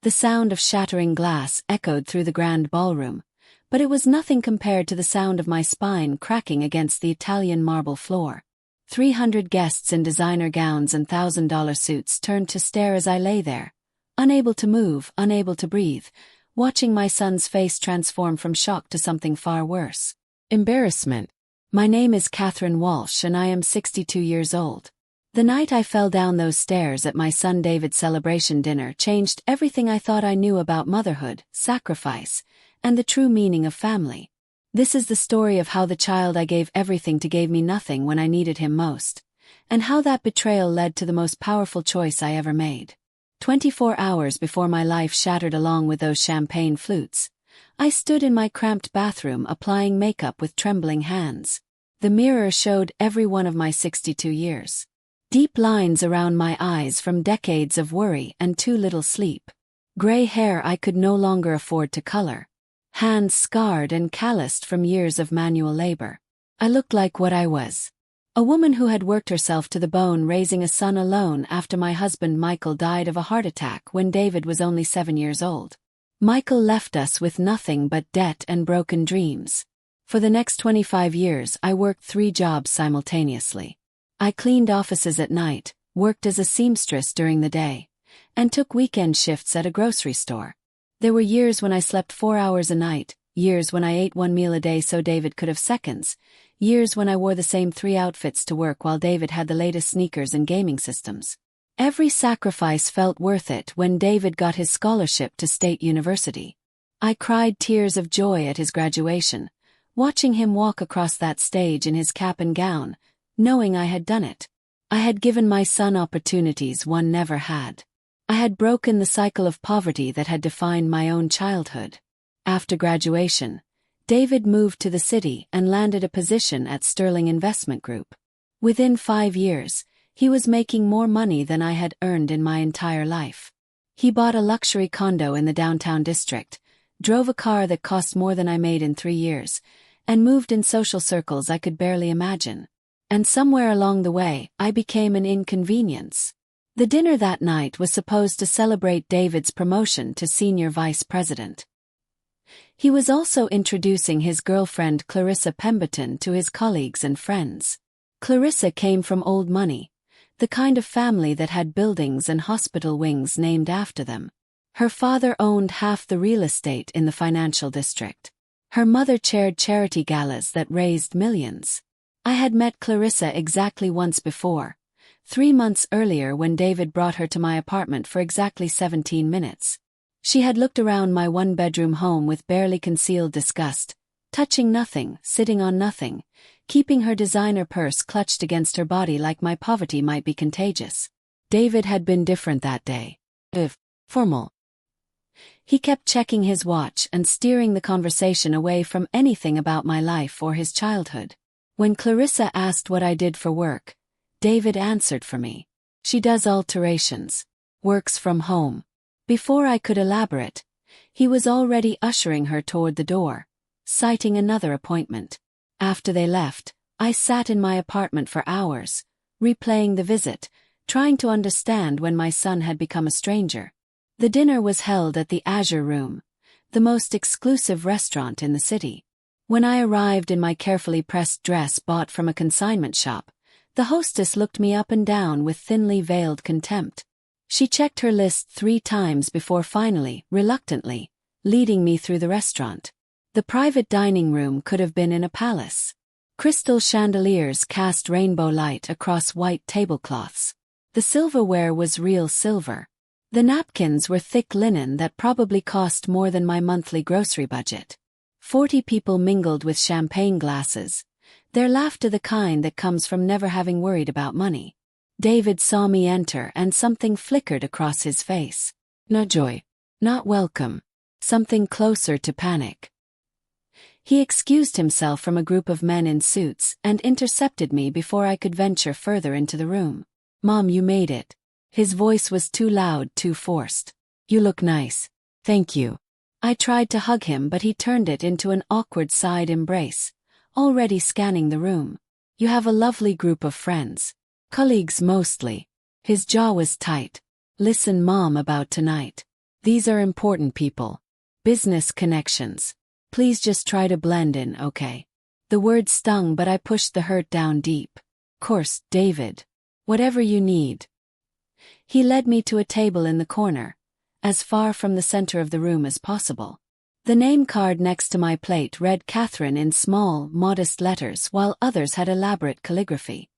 The sound of shattering glass echoed through the grand ballroom, but it was nothing compared to the sound of my spine cracking against the Italian marble floor. 300 guests in designer gowns and $1,000 suits turned to stare as I lay there, unable to move, unable to breathe, watching my son's face transform from shock to something far worse. Embarrassment. My name is Catherine Walsh and I am 62 years old. The night I fell down those stairs at my son David's celebration dinner changed everything I thought I knew about motherhood, sacrifice, and the true meaning of family. This is the story of how the child I gave everything to gave me nothing when I needed him most, and how that betrayal led to the most powerful choice I ever made. 24 hours before my life shattered along with those champagne flutes, I stood in my cramped bathroom applying makeup with trembling hands. The mirror showed every one of my 62 years. Deep lines around my eyes from decades of worry and too little sleep. Gray hair I could no longer afford to color. Hands scarred and calloused from years of manual labor. I looked like what I was. A woman who had worked herself to the bone raising a son alone after my husband Michael died of a heart attack when David was only 7 years old. Michael left us with nothing but debt and broken dreams. For the next 25 years I worked 3 jobs simultaneously. I cleaned offices at night, worked as a seamstress during the day, and took weekend shifts at a grocery store. There were years when I slept 4 hours a night, years when I ate 1 meal a day so David could have seconds, years when I wore the same 3 outfits to work while David had the latest sneakers and gaming systems. Every sacrifice felt worth it when David got his scholarship to State University. I cried tears of joy at his graduation, watching him walk across that stage in his cap and gown, knowing I had done it. I had given my son opportunities one never had. I had broken the cycle of poverty that had defined my own childhood. After graduation, David moved to the city and landed a position at Sterling Investment Group. Within 5 years, he was making more money than I had earned in my entire life. He bought a luxury condo in the downtown district, drove a car that cost more than I made in 3 years, and moved in social circles I could barely imagine. And somewhere along the way, I became an inconvenience. The dinner that night was supposed to celebrate David's promotion to senior vice president. He was also introducing his girlfriend Clarissa Pemberton to his colleagues and friends. Clarissa came from old money, the kind of family that had buildings and hospital wings named after them. Her father owned half the real estate in the financial district. Her mother chaired charity galas that raised millions. I had met Clarissa exactly once before, 3 months earlier when David brought her to my apartment for exactly 17 minutes. She had looked around my 1-bedroom home with barely concealed disgust, touching nothing, sitting on nothing, keeping her designer purse clutched against her body like my poverty might be contagious. David had been different that day. Formal. He kept checking his watch and steering the conversation away from anything about my life or his childhood. When Clarissa asked what I did for work, David answered for me. She does alterations. Works from home. Before I could elaborate, he was already ushering her toward the door, citing another appointment. After they left, I sat in my apartment for hours, replaying the visit, trying to understand when my son had become a stranger. The dinner was held at the Azure Room, the most exclusive restaurant in the city. When I arrived in my carefully pressed dress bought from a consignment shop, the hostess looked me up and down with thinly veiled contempt. She checked her list 3 times before finally, reluctantly, leading me through the restaurant. The private dining room could have been in a palace. Crystal chandeliers cast rainbow light across white tablecloths. The silverware was real silver. The napkins were thick linen that probably cost more than my monthly grocery budget. 40 people mingled with champagne glasses, their laughter the kind that comes from never having worried about money. David saw me enter and something flickered across his face. Not joy. Not welcome. Something closer to panic. He excused himself from a group of men in suits and intercepted me before I could venture further into the room. Mom, you made it. His voice was too loud, too forced. You look nice. Thank you. I tried to hug him but he turned it into an awkward side embrace, already scanning the room. You have a lovely group of friends. Colleagues mostly. His jaw was tight. Listen, Mom, about tonight. These are important people. Business connections. Please just try to blend in, okay? The words stung, but I pushed the hurt down deep. Course, David. Whatever you need. He led me to a table in the corner, as far from the center of the room as possible. The name card next to my plate read Catherine in small, modest letters, while others had elaborate calligraphy.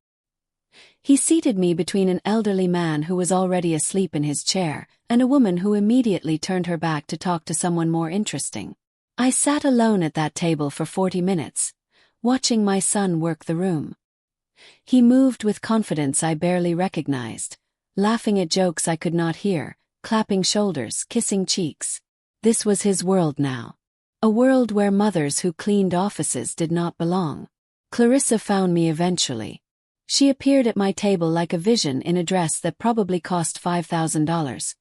He seated me between an elderly man who was already asleep in his chair and a woman who immediately turned her back to talk to someone more interesting. I sat alone at that table for 40 minutes, watching my son work the room. He moved with confidence I barely recognized, laughing at jokes I could not hear, clapping shoulders, kissing cheeks. This was his world now. A world where mothers who cleaned offices did not belong. Clarissa found me eventually. She appeared at my table like a vision in a dress that probably cost $5,000.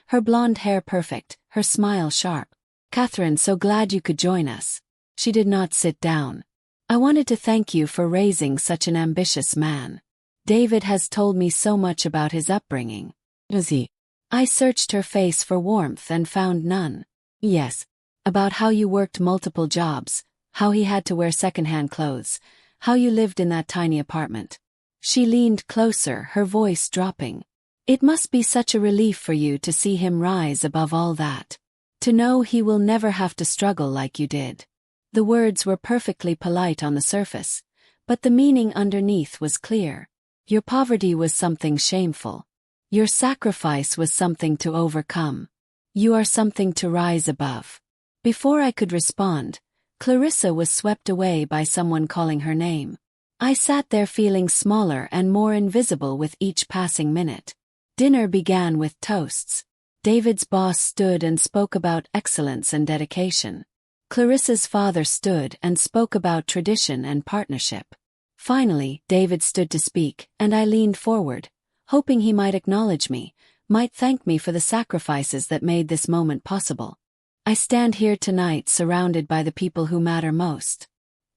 Her blonde hair perfect, her smile sharp. Catherine, so glad you could join us. She did not sit down. I wanted to thank you for raising such an ambitious man. David has told me so much about his upbringing. Does he? I searched her face for warmth and found none. Yes. About how you worked multiple jobs, how he had to wear secondhand clothes, how you lived in that tiny apartment. She leaned closer, her voice dropping. It must be such a relief for you to see him rise above all that. To know he will never have to struggle like you did. The words were perfectly polite on the surface, but the meaning underneath was clear. Your poverty was something shameful. Your sacrifice was something to overcome. You are something to rise above. Before I could respond, Clarissa was swept away by someone calling her name. I sat there feeling smaller and more invisible with each passing minute. Dinner began with toasts. David's boss stood and spoke about excellence and dedication. Clarissa's father stood and spoke about tradition and partnership. Finally, David stood to speak, and I leaned forward, hoping he might acknowledge me, might thank me for the sacrifices that made this moment possible. I stand here tonight surrounded by the people who matter most.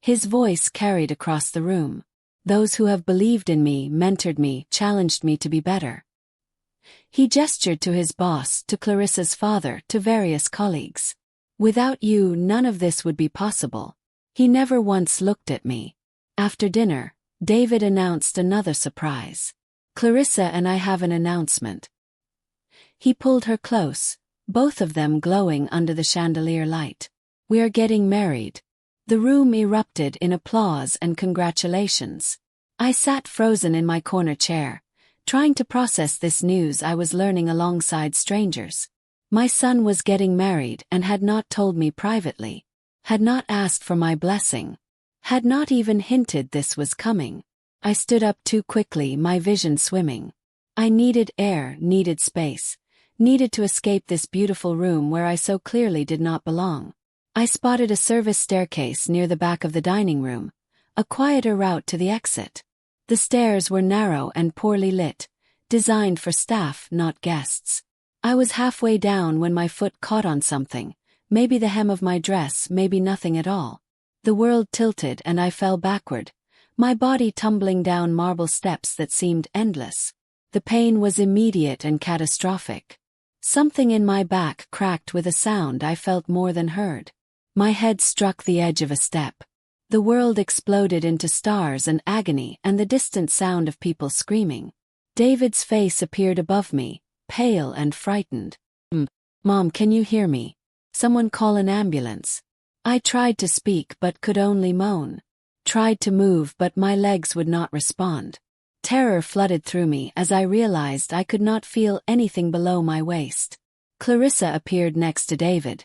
His voice carried across the room. Those who have believed in me, mentored me, challenged me to be better. He gestured to his boss, to Clarissa's father, to various colleagues. Without you, none of this would be possible. He never once looked at me. After dinner, David announced another surprise. Clarissa and I have an announcement. He pulled her close, both of them glowing under the chandelier light. We are getting married. The room erupted in applause and congratulations. I sat frozen in my corner chair, trying to process this news I was learning alongside strangers. My son was getting married and had not told me privately, had not asked for my blessing, had not even hinted this was coming. I stood up too quickly, my vision swimming. I needed air, needed space, needed to escape this beautiful room where I so clearly did not belong. I spotted a service staircase near the back of the dining room, a quieter route to the exit. The stairs were narrow and poorly lit, designed for staff, not guests. I was halfway down when my foot caught on something, maybe the hem of my dress, maybe nothing at all. The world tilted and I fell backward, my body tumbling down marble steps that seemed endless. The pain was immediate and catastrophic. Something in my back cracked with a sound I felt more than heard. My head struck the edge of a step. The world exploded into stars and agony and the distant sound of people screaming. David's face appeared above me, pale and frightened. Mom, can you hear me? Someone call an ambulance. I tried to speak but could only moan. Tried to move but my legs would not respond. Terror flooded through me as I realized I could not feel anything below my waist. Clarissa appeared next to David,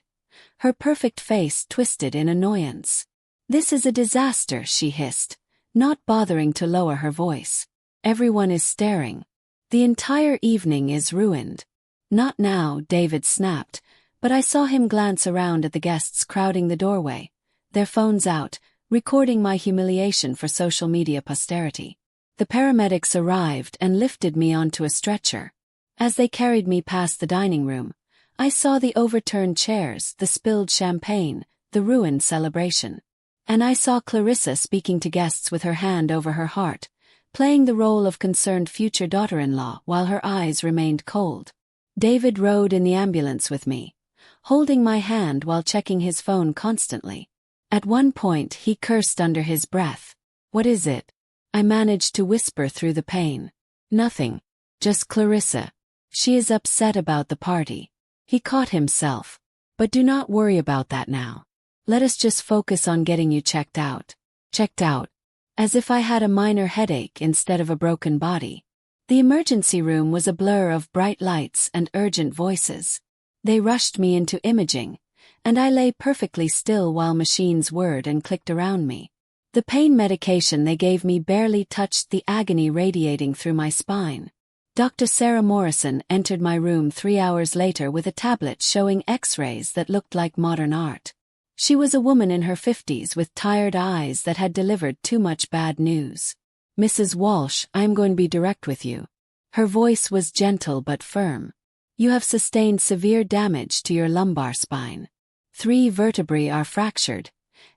her perfect face twisted in annoyance. This is a disaster, she hissed, not bothering to lower her voice. Everyone is staring. The entire evening is ruined. Not now, David snapped, but I saw him glance around at the guests crowding the doorway, their phones out, recording my humiliation for social media posterity. The paramedics arrived and lifted me onto a stretcher. As they carried me past the dining room, I saw the overturned chairs, the spilled champagne, the ruined celebration. And I saw Clarissa speaking to guests with her hand over her heart, playing the role of concerned future daughter-in-law while her eyes remained cold. David rode in the ambulance with me, holding my hand while checking his phone constantly. At one point he cursed under his breath. "What is it?" I managed to whisper through the pain. "Nothing. Just Clarissa. She is upset about the party." He caught himself. "But do not worry about that now. Let us just focus on getting you checked out." Checked out? As if I had a minor headache instead of a broken body. The emergency room was a blur of bright lights and urgent voices. They rushed me into imaging, and I lay perfectly still while machines whirred and clicked around me. The pain medication they gave me barely touched the agony radiating through my spine. Dr. Sarah Morrison entered my room 3 hours later with a tablet showing X-rays that looked like modern art. She was a woman in her 50s with tired eyes that had delivered too much bad news. "Mrs. Walsh, I am going to be direct with you." Her voice was gentle but firm. "You have sustained severe damage to your lumbar spine. 3 vertebrae are fractured,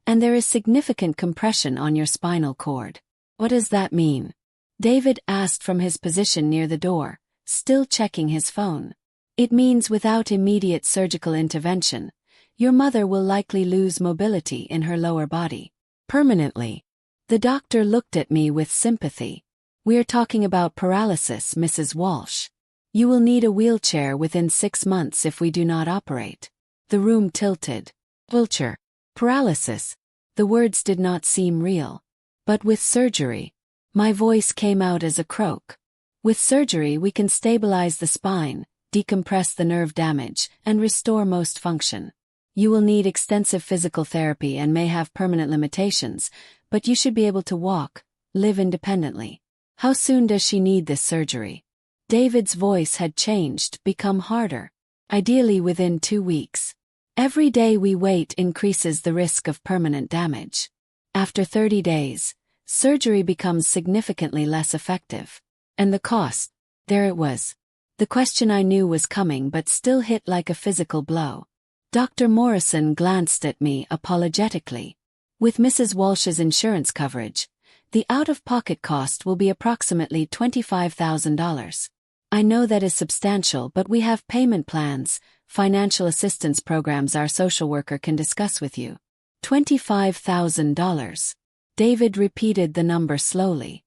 and there is significant compression on your spinal cord." "What does that mean?" David asked from his position near the door, still checking his phone. "It means without immediate surgical intervention, your mother will likely lose mobility in her lower body. Permanently." The doctor looked at me with sympathy. "We are talking about paralysis, Mrs. Walsh. You will need a wheelchair within 6 months if we do not operate." The room tilted. "Wheelchair? Paralysis?" The words did not seem real. "But with surgery." My voice came out as a croak. "With surgery we can stabilize the spine, decompress the nerve damage, and restore most function. You will need extensive physical therapy and may have permanent limitations, but you should be able to walk, live independently." "How soon does she need this surgery?" David's voice had changed, become harder. "Ideally within 2 weeks. Every day we wait increases the risk of permanent damage. After 30 days, surgery becomes significantly less effective." "And the cost?" There it was. The question I knew was coming but still hit like a physical blow. Dr. Morrison glanced at me apologetically. "With Mrs. Walsh's insurance coverage, the out-of-pocket cost will be approximately $25,000. I know that is substantial, but we have payment plans, financial assistance programs our social worker can discuss with you." $25,000. David repeated the number slowly.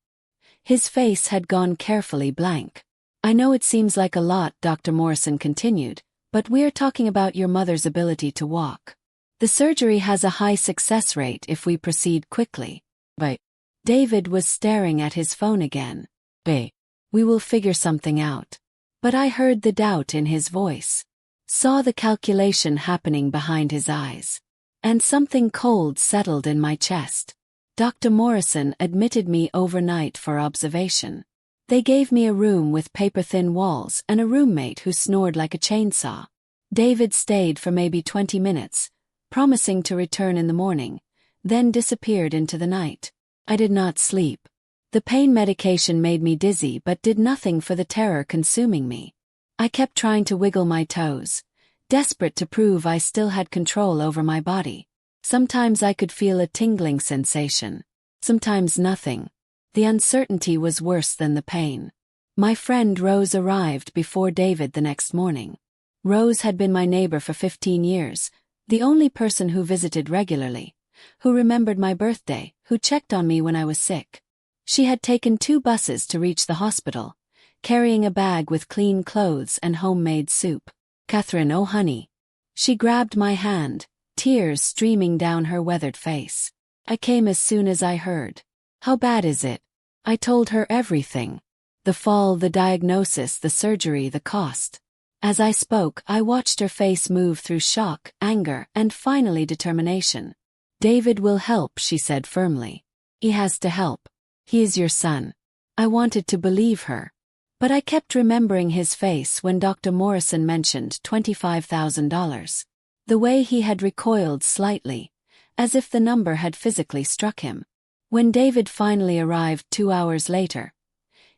His face had gone carefully blank. "I know it seems like a lot," Dr. Morrison continued, "but we're talking about your mother's ability to walk. The surgery has a high success rate if we proceed quickly." "But..." David was staring at his phone again. "But, we will figure something out." But I heard the doubt in his voice. Saw the calculation happening behind his eyes. And something cold settled in my chest. Dr. Morrison admitted me overnight for observation. They gave me a room with paper-thin walls and a roommate who snored like a chainsaw. David stayed for maybe 20 minutes, promising to return in the morning, then disappeared into the night. I did not sleep. The pain medication made me dizzy but did nothing for the terror consuming me. I kept trying to wiggle my toes, desperate to prove I still had control over my body. Sometimes I could feel a tingling sensation, sometimes nothing. The uncertainty was worse than the pain. My friend Rose arrived before David the next morning. Rose had been my neighbor for 15 years, the only person who visited regularly, who remembered my birthday, who checked on me when I was sick. She had taken 2 buses to reach the hospital, carrying a bag with clean clothes and homemade soup. "Catherine, oh honey." She grabbed my hand, tears streaming down her weathered face. "I came as soon as I heard." "How bad is it?" I told her everything. The fall, the diagnosis, the surgery, the cost. As I spoke, I watched her face move through shock, anger, and finally determination. "David will help," she said firmly. "He has to help. He is your son." I wanted to believe her. But I kept remembering his face when Dr. Morrison mentioned $25,000. The way he had recoiled slightly, as if the number had physically struck him. When David finally arrived 2 hours later,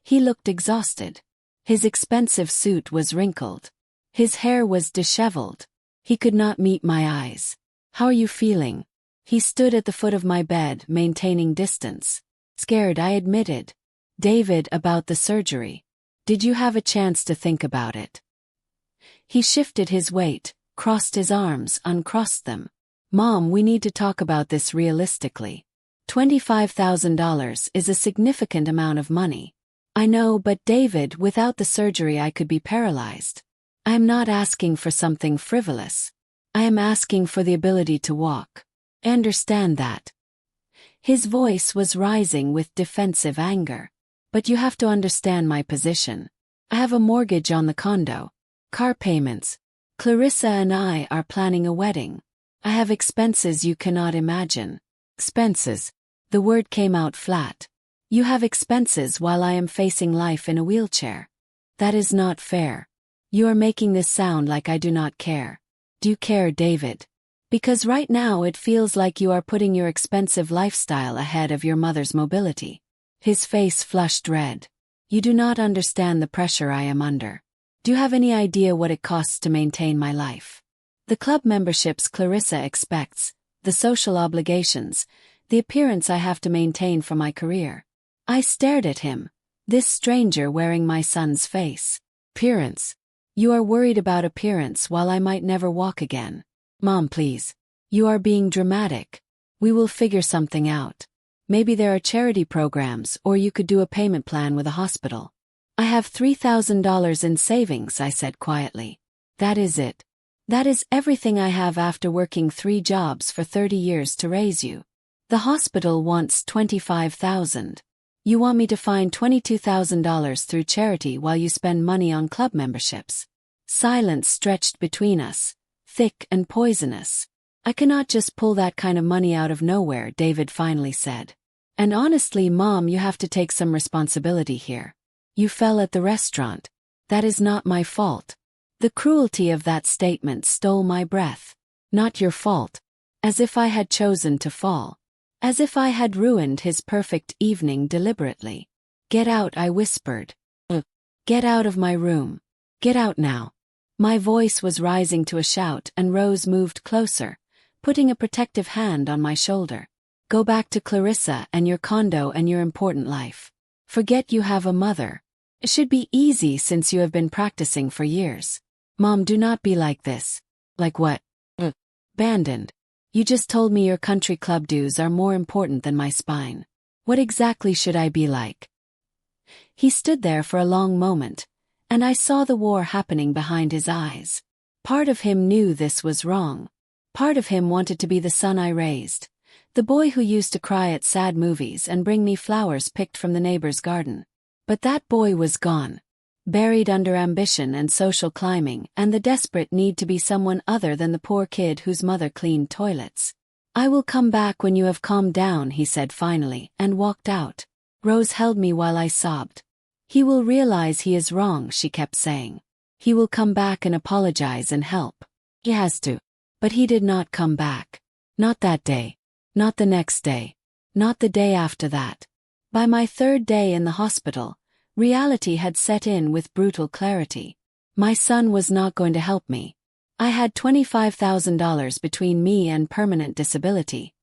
he looked exhausted. His expensive suit was wrinkled. His hair was disheveled. He could not meet my eyes. "How are you feeling?" He stood at the foot of my bed, maintaining distance. "Scared," I admitted. "David, about the surgery. Did you have a chance to think about it?" He shifted his weight, crossed his arms, uncrossed them. Mom, we need to talk about this realistically. $25,000 is a significant amount of money. I know, but David, without the surgery I could be paralyzed. I am not asking for something frivolous. I am asking for the ability to walk. I understand that. His voice was rising with defensive anger. But you have to understand my position. I have a mortgage on the condo, car payments. Clarissa and I are planning a wedding. I have expenses you cannot imagine. Expenses. The word came out flat. You have expenses while I am facing life in a wheelchair. That is not fair. You are making this sound like I do not care. Do you care, David? Because right now it feels like you are putting your expensive lifestyle ahead of your mother's mobility. His face flushed red. You do not understand the pressure I am under. Do you have any idea what it costs to maintain my life? The club memberships Clarissa expects, the social obligations, the appearance I have to maintain for my career. I stared at him, this stranger wearing my son's face. Appearance. You are worried about appearance while I might never walk again. Mom, please. You are being dramatic. We will figure something out. Maybe there are charity programs, or you could do a payment plan with a hospital. I have $3,000 in savings, I said quietly. That is it. That is everything I have after working 3 jobs for 30 years to raise you. The hospital wants $25,000. You want me to find $22,000 through charity while you spend money on club memberships. Silence stretched between us, thick and poisonous. I cannot just pull that kind of money out of nowhere, David finally said. And honestly, Mom, you have to take some responsibility here. You fell at the restaurant. That is not my fault. The cruelty of that statement stole my breath. Not your fault. As if I had chosen to fall. As if I had ruined his perfect evening deliberately. Get out, I whispered. Get out of my room. Get out now. My voice was rising to a shout, and Rose moved closer, putting a protective hand on my shoulder. Go back to Clarissa and your condo and your important life. Forget you have a mother. It should be easy since you have been practicing for years. Mom, do not be like this. Like what? Abandoned. You just told me your country club dues are more important than my spine. What exactly should I be like? He stood there for a long moment, and I saw the war happening behind his eyes. Part of him knew this was wrong. Part of him wanted to be the son I raised, the boy who used to cry at sad movies and bring me flowers picked from the neighbor's garden. But that boy was gone, buried under ambition and social climbing and the desperate need to be someone other than the poor kid whose mother cleaned toilets. I will come back when you have calmed down, he said finally, and walked out. Rose held me while I sobbed. He will realize he is wrong, she kept saying. He will come back and apologize and help. He has to. But he did not come back. Not that day. Not the next day. Not the day after that. By my 3rd day in the hospital, reality had set in with brutal clarity. My son was not going to help me. I had $25,000 between me and permanent disability,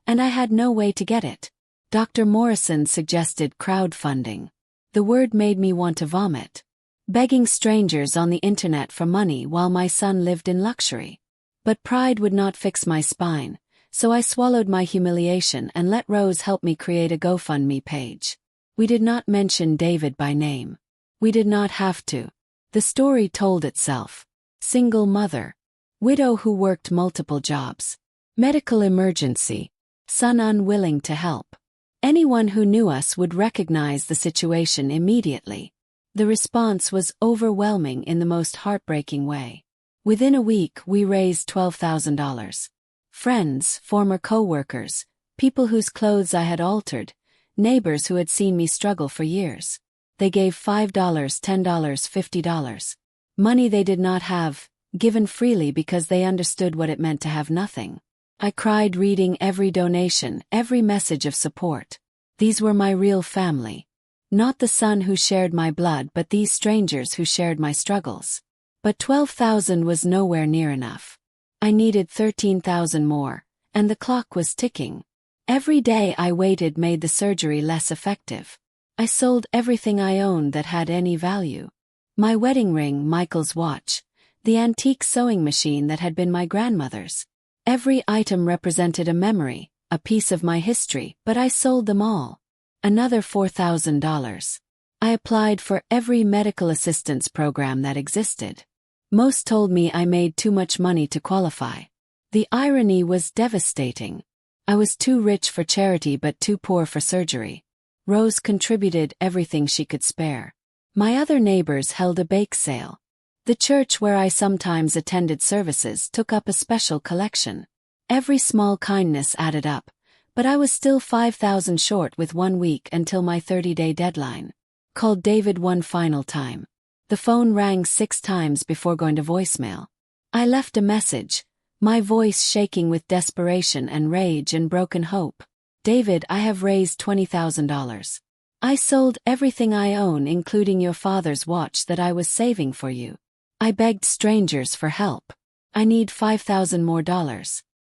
and I had no way to get it. Dr. Morrison suggested crowdfunding. The word made me want to vomit. Begging strangers on the internet for money while my son lived in luxury. But pride would not fix my spine, so I swallowed my humiliation and let Rose help me create a GoFundMe page. We did not mention David by name. We did not have to. The story told itself. Single mother. Widow who worked multiple jobs. Medical emergency. Son unwilling to help. Anyone who knew us would recognize the situation immediately. The response was overwhelming in the most heartbreaking way. Within a week, we raised $12,000. Friends, former co-workers, people whose clothes I had altered, neighbors who had seen me struggle for years. They gave $5, $10, $50. Money they did not have, given freely because they understood what it meant to have nothing. I cried reading every donation, every message of support. These were my real family. Not the son who shared my blood, but these strangers who shared my struggles. But $12,000 was nowhere near enough. I needed $13,000 more, and the clock was ticking. Every day I waited made the surgery less effective. I sold everything I owned that had any value. My wedding ring, Michael's watch, the antique sewing machine that had been my grandmother's. Every item represented a memory, a piece of my history, but I sold them all. Another $4,000. I applied for every medical assistance program that existed. Most told me I made too much money to qualify. The irony was devastating. I was too rich for charity but too poor for surgery. Rose contributed everything she could spare. My other neighbors held a bake sale. The church where I sometimes attended services took up a special collection. Every small kindness added up, but I was still $5,000 short with 1 week until my 30-day deadline. Called David one final time. The phone rang 6 times before going to voicemail. I left a message, my voice shaking with desperation and rage and broken hope. David, I have raised $20,000. I sold everything I own, including your father's watch that I was saving for you. I begged strangers for help. I need $5,000 more.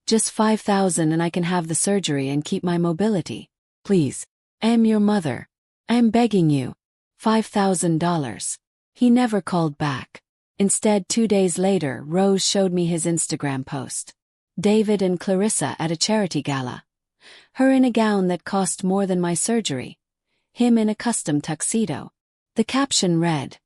Just $5,000 and I can have the surgery and keep my mobility. Please. I am your mother. I am begging you. $5,000. He never called back. Instead, 2 days later, Rose showed me his Instagram post. David and Clarissa at a charity gala. Her in a gown that cost more than my surgery. Him in a custom tuxedo. The caption read,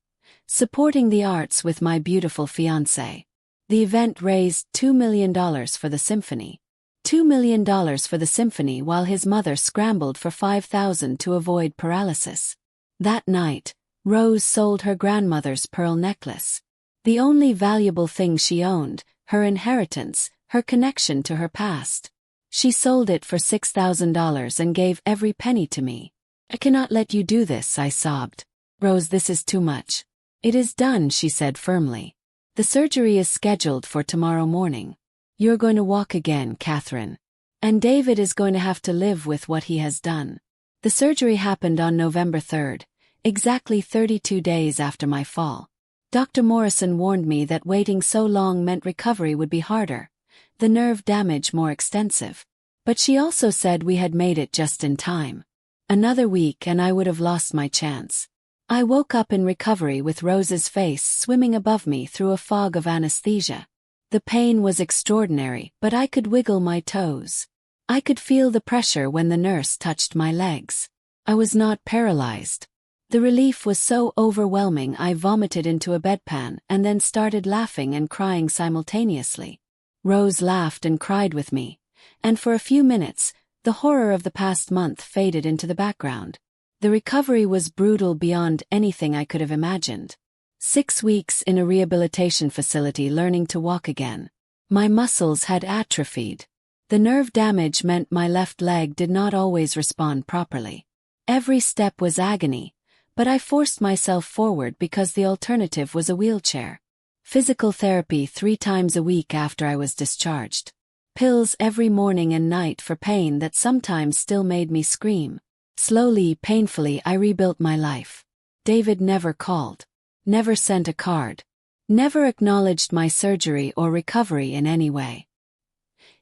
"Supporting the arts with my beautiful fiancé." The event raised $2 million for the symphony. $2 million for the symphony while his mother scrambled for $5,000 to avoid paralysis. That night, Rose sold her grandmother's pearl necklace. The only valuable thing she owned, her inheritance, her connection to her past. She sold it for $6,000 and gave every penny to me. I cannot let you do this, I sobbed. Rose, this is too much. It is done, she said firmly. The surgery is scheduled for tomorrow morning. You're going to walk again, Catherine. And David is going to have to live with what he has done. The surgery happened on November 3rd, exactly 32 days after my fall. Dr. Morrison warned me that waiting so long meant recovery would be harder, the nerve damage more extensive. But she also said we had made it just in time. Another week and I would have lost my chance. I woke up in recovery with Rose's face swimming above me through a fog of anesthesia. The pain was extraordinary, but I could wiggle my toes. I could feel the pressure when the nurse touched my legs. I was not paralyzed. The relief was so overwhelming I vomited into a bedpan and then started laughing and crying simultaneously. Rose laughed and cried with me, and for a few minutes, the horror of the past month faded into the background. The recovery was brutal beyond anything I could have imagined. 6 weeks in a rehabilitation facility learning to walk again. My muscles had atrophied. The nerve damage meant my left leg did not always respond properly. Every step was agony, but I forced myself forward because the alternative was a wheelchair. Physical therapy 3 times a week after I was discharged. Pills every morning and night for pain that sometimes still made me scream. Slowly, painfully, I rebuilt my life. David never called. Never sent a card. Never acknowledged my surgery or recovery in any way.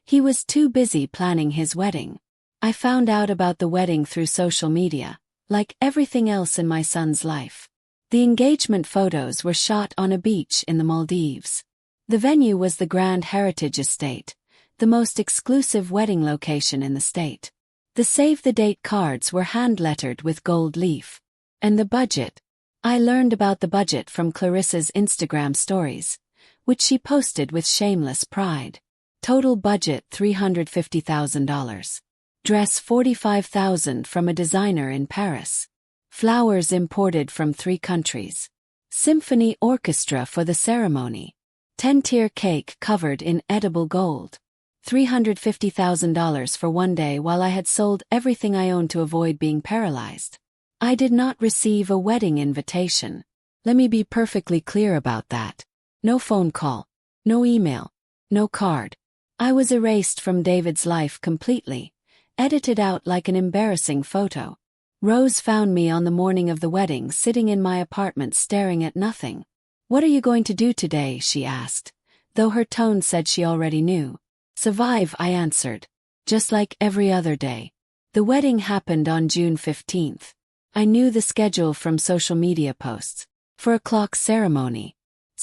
He was too busy planning his wedding. I found out about the wedding through social media, like everything else in my son's life. The engagement photos were shot on a beach in the Maldives. The venue was the Grand Heritage Estate, the most exclusive wedding location in the state. The save-the-date cards were hand-lettered with gold leaf. And the budget. I learned about the budget from Clarissa's Instagram stories, which she posted with shameless pride. Total budget $350,000. Dress $45,000 from a designer in Paris. Flowers imported from 3 countries. Symphony orchestra for the ceremony. 10-tier cake covered in edible gold. $350,000 for 1 day while I had sold everything I owned to avoid being paralyzed. I did not receive a wedding invitation. Let me be perfectly clear about that. No phone call. No email. No card. I was erased from David's life completely, edited out like an embarrassing photo. Rose found me on the morning of the wedding sitting in my apartment staring at nothing. "What are you going to do today?" she asked, though her tone said she already knew. "Survive," I answered. Just like every other day. The wedding happened on June 15th. I knew the schedule from social media posts. 4 o'clock ceremony.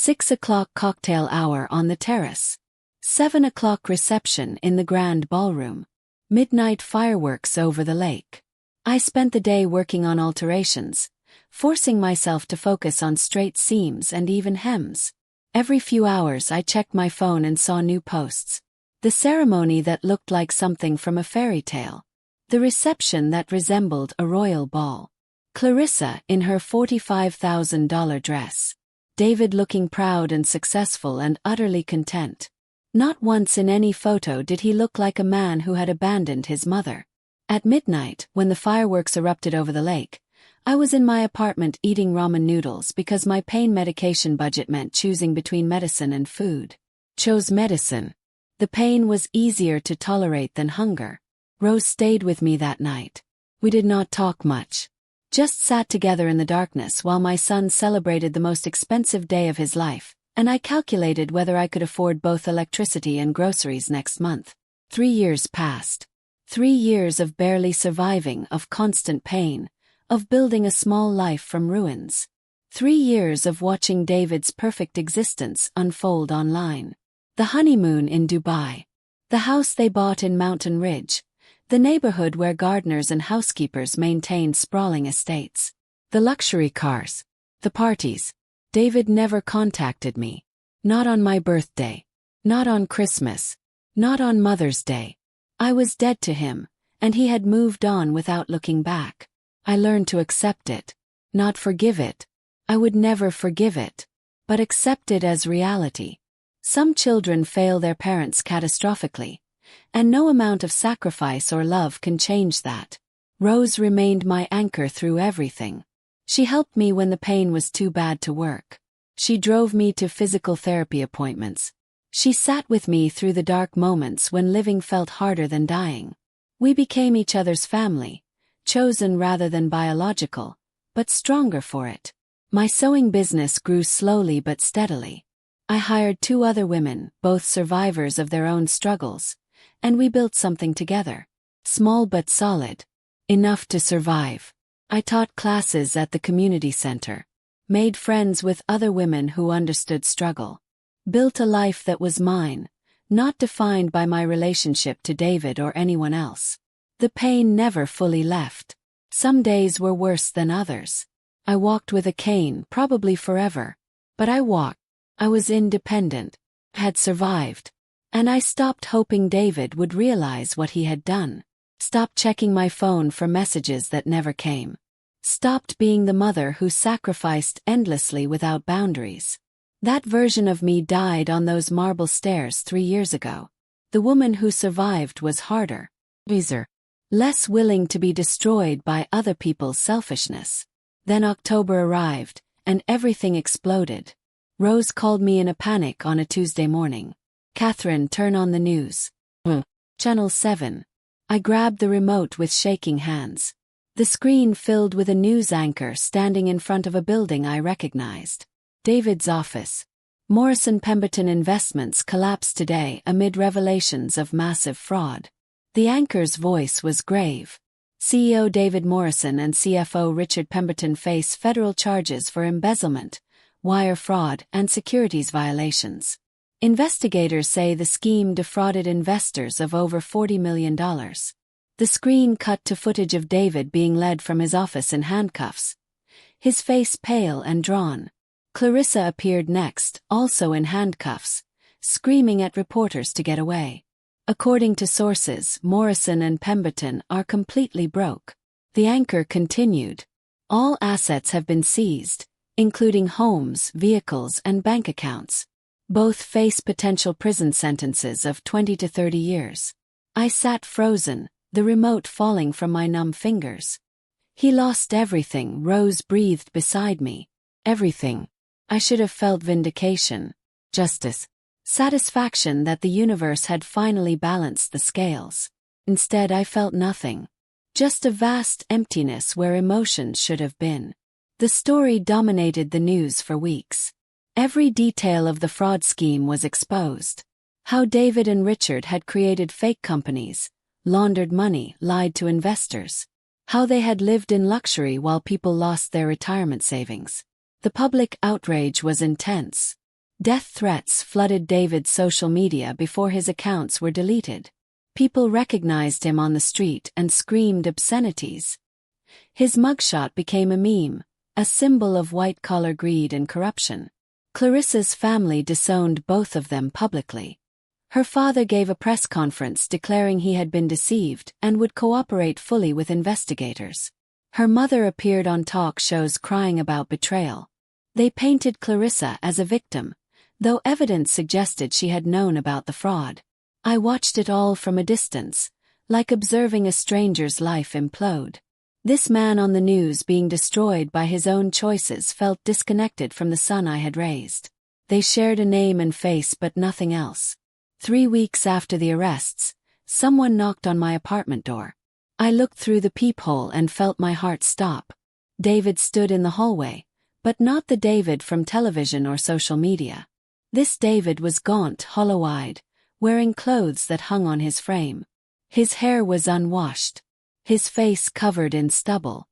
6 o'clock cocktail hour on the terrace. 7 o'clock reception in the grand ballroom. Midnight fireworks over the lake. I spent the day working on alterations, forcing myself to focus on straight seams and even hems. Every few hours I checked my phone and saw new posts. The ceremony that looked like something from a fairy tale. The reception that resembled a royal ball. Clarissa in her $45,000 dress. David looking proud and successful and utterly content. Not once in any photo did he look like a man who had abandoned his mother. At midnight, when the fireworks erupted over the lake, I was in my apartment eating ramen noodles because my pain medication budget meant choosing between medicine and food. Chose medicine. The pain was easier to tolerate than hunger. Rose stayed with me that night. We did not talk much. Just sat together in the darkness while my son celebrated the most expensive day of his life, and I calculated whether I could afford both electricity and groceries next month. 3 years passed. 3 years of barely surviving, of constant pain, of building a small life from ruins. 3 years of watching David's perfect existence unfold online. The honeymoon in Dubai. The house they bought in Mountain Ridge. The neighborhood where gardeners and housekeepers maintained sprawling estates. The luxury cars. The parties. David never contacted me. Not on my birthday. Not on Christmas. Not on Mother's Day. I was dead to him, and he had moved on without looking back. I learned to accept it. Not forgive it. I would never forgive it. But accept it as reality. Some children fail their parents catastrophically, and no amount of sacrifice or love can change that. Rose remained my anchor through everything. She helped me when the pain was too bad to work. She drove me to physical therapy appointments. She sat with me through the dark moments when living felt harder than dying. We became each other's family, chosen rather than biological, but stronger for it. My sewing business grew slowly but steadily. I hired 2 other women, both survivors of their own struggles, and we built something together. Small but solid. Enough to survive. I taught classes at the community center. Made friends with other women who understood struggle. Built a life that was mine, not defined by my relationship to David or anyone else. The pain never fully left. Some days were worse than others. I walked with a cane, probably forever. But I walked. I was independent. Had survived. And I stopped hoping David would realize what he had done. Stopped checking my phone for messages that never came. Stopped being the mother who sacrificed endlessly without boundaries. That version of me died on those marble stairs 3 years ago. The woman who survived was harder. Wiser. Less willing to be destroyed by other people's selfishness. Then October arrived, and everything exploded. Rose called me in a panic on a Tuesday morning. "Catherine, turn on the news." Channel 7. I grabbed the remote with shaking hands. The screen filled with a news anchor standing in front of a building I recognized. David's office. Morrison Pemberton Investments collapsed today amid revelations of massive fraud. The anchor's voice was grave. CEO David Morrison and CFO Richard Pemberton face federal charges for embezzlement, wire fraud, and securities violations. Investigators say the scheme defrauded investors of over $40 million. The screen cut to footage of David being led from his office in handcuffs. His face pale and drawn. Clarissa appeared next, also in handcuffs, screaming at reporters to get away. According to sources, Morrison and Pemberton are completely broke. The anchor continued. All assets have been seized, including homes, vehicles, and bank accounts. Both face potential prison sentences of 20 to 30 years. I sat frozen, the remote falling from my numb fingers. "He lost everything," Rose breathed beside me. "Everything." I should have felt vindication, justice, satisfaction that the universe had finally balanced the scales. Instead, I felt nothing. Just a vast emptiness where emotions should have been. The story dominated the news for weeks. Every detail of the fraud scheme was exposed. How David and Richard had created fake companies, laundered money, lied to investors. How they had lived in luxury while people lost their retirement savings. The public outrage was intense. Death threats flooded David's social media before his accounts were deleted. People recognized him on the street and screamed obscenities. His mugshot became a meme, a symbol of white-collar greed and corruption. Clarissa's family disowned both of them publicly. Her father gave a press conference declaring he had been deceived and would cooperate fully with investigators. Her mother appeared on talk shows crying about betrayal. They painted Clarissa as a victim, though evidence suggested she had known about the fraud. I watched it all from a distance, like observing a stranger's life implode. This man on the news being destroyed by his own choices felt disconnected from the son I had raised. They shared a name and face but nothing else. 3 weeks after the arrests, someone knocked on my apartment door. I looked through the peephole and felt my heart stop. David stood in the hallway, but not the David from television or social media. This David was gaunt, hollow-eyed, wearing clothes that hung on his frame. His hair was unwashed, his face covered in stubble.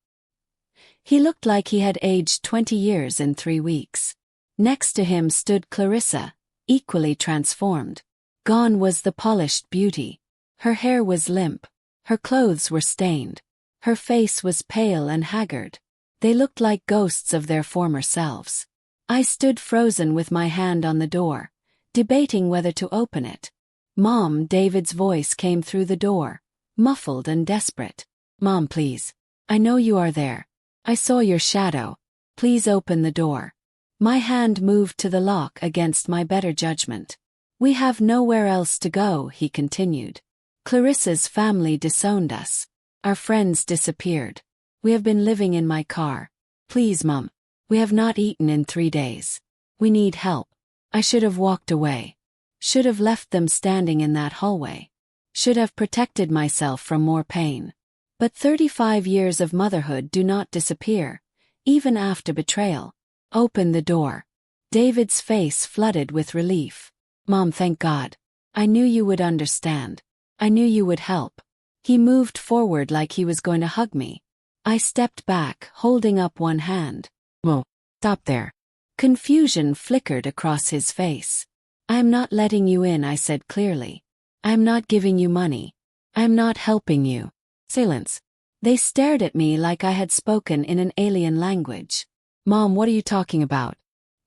He looked like he had aged 20 years in 3 weeks. Next to him stood Clarissa, equally transformed. Gone was the polished beauty. Her hair was limp. Her clothes were stained. Her face was pale and haggard. They looked like ghosts of their former selves. I stood frozen with my hand on the door, debating whether to open it. "Mom," David's voice came through the door, muffled and desperate. "Mom, please. I know you are there. I saw your shadow. Please open the door." My hand moved to the lock against my better judgment. "We have nowhere else to go," he continued. "Clarissa's family disowned us. Our friends disappeared. We have been living in my car. Please, Mom. We have not eaten in 3 days. We need help. I should have walked away. Should have left them standing in that hallway. Should have protected myself from more pain. But 35 years of motherhood do not disappear, even after betrayal. Open the door." David's face flooded with relief. "Mom, thank God. I knew you would understand. I knew you would help." He moved forward like he was going to hug me. I stepped back, holding up one hand. "Whoa, stop there." Confusion flickered across his face. "I am not letting you in," I said clearly. "I am not giving you money. I am not helping you." Silence. They stared at me like I had spoken in an alien language. "Mom, what are you talking about?"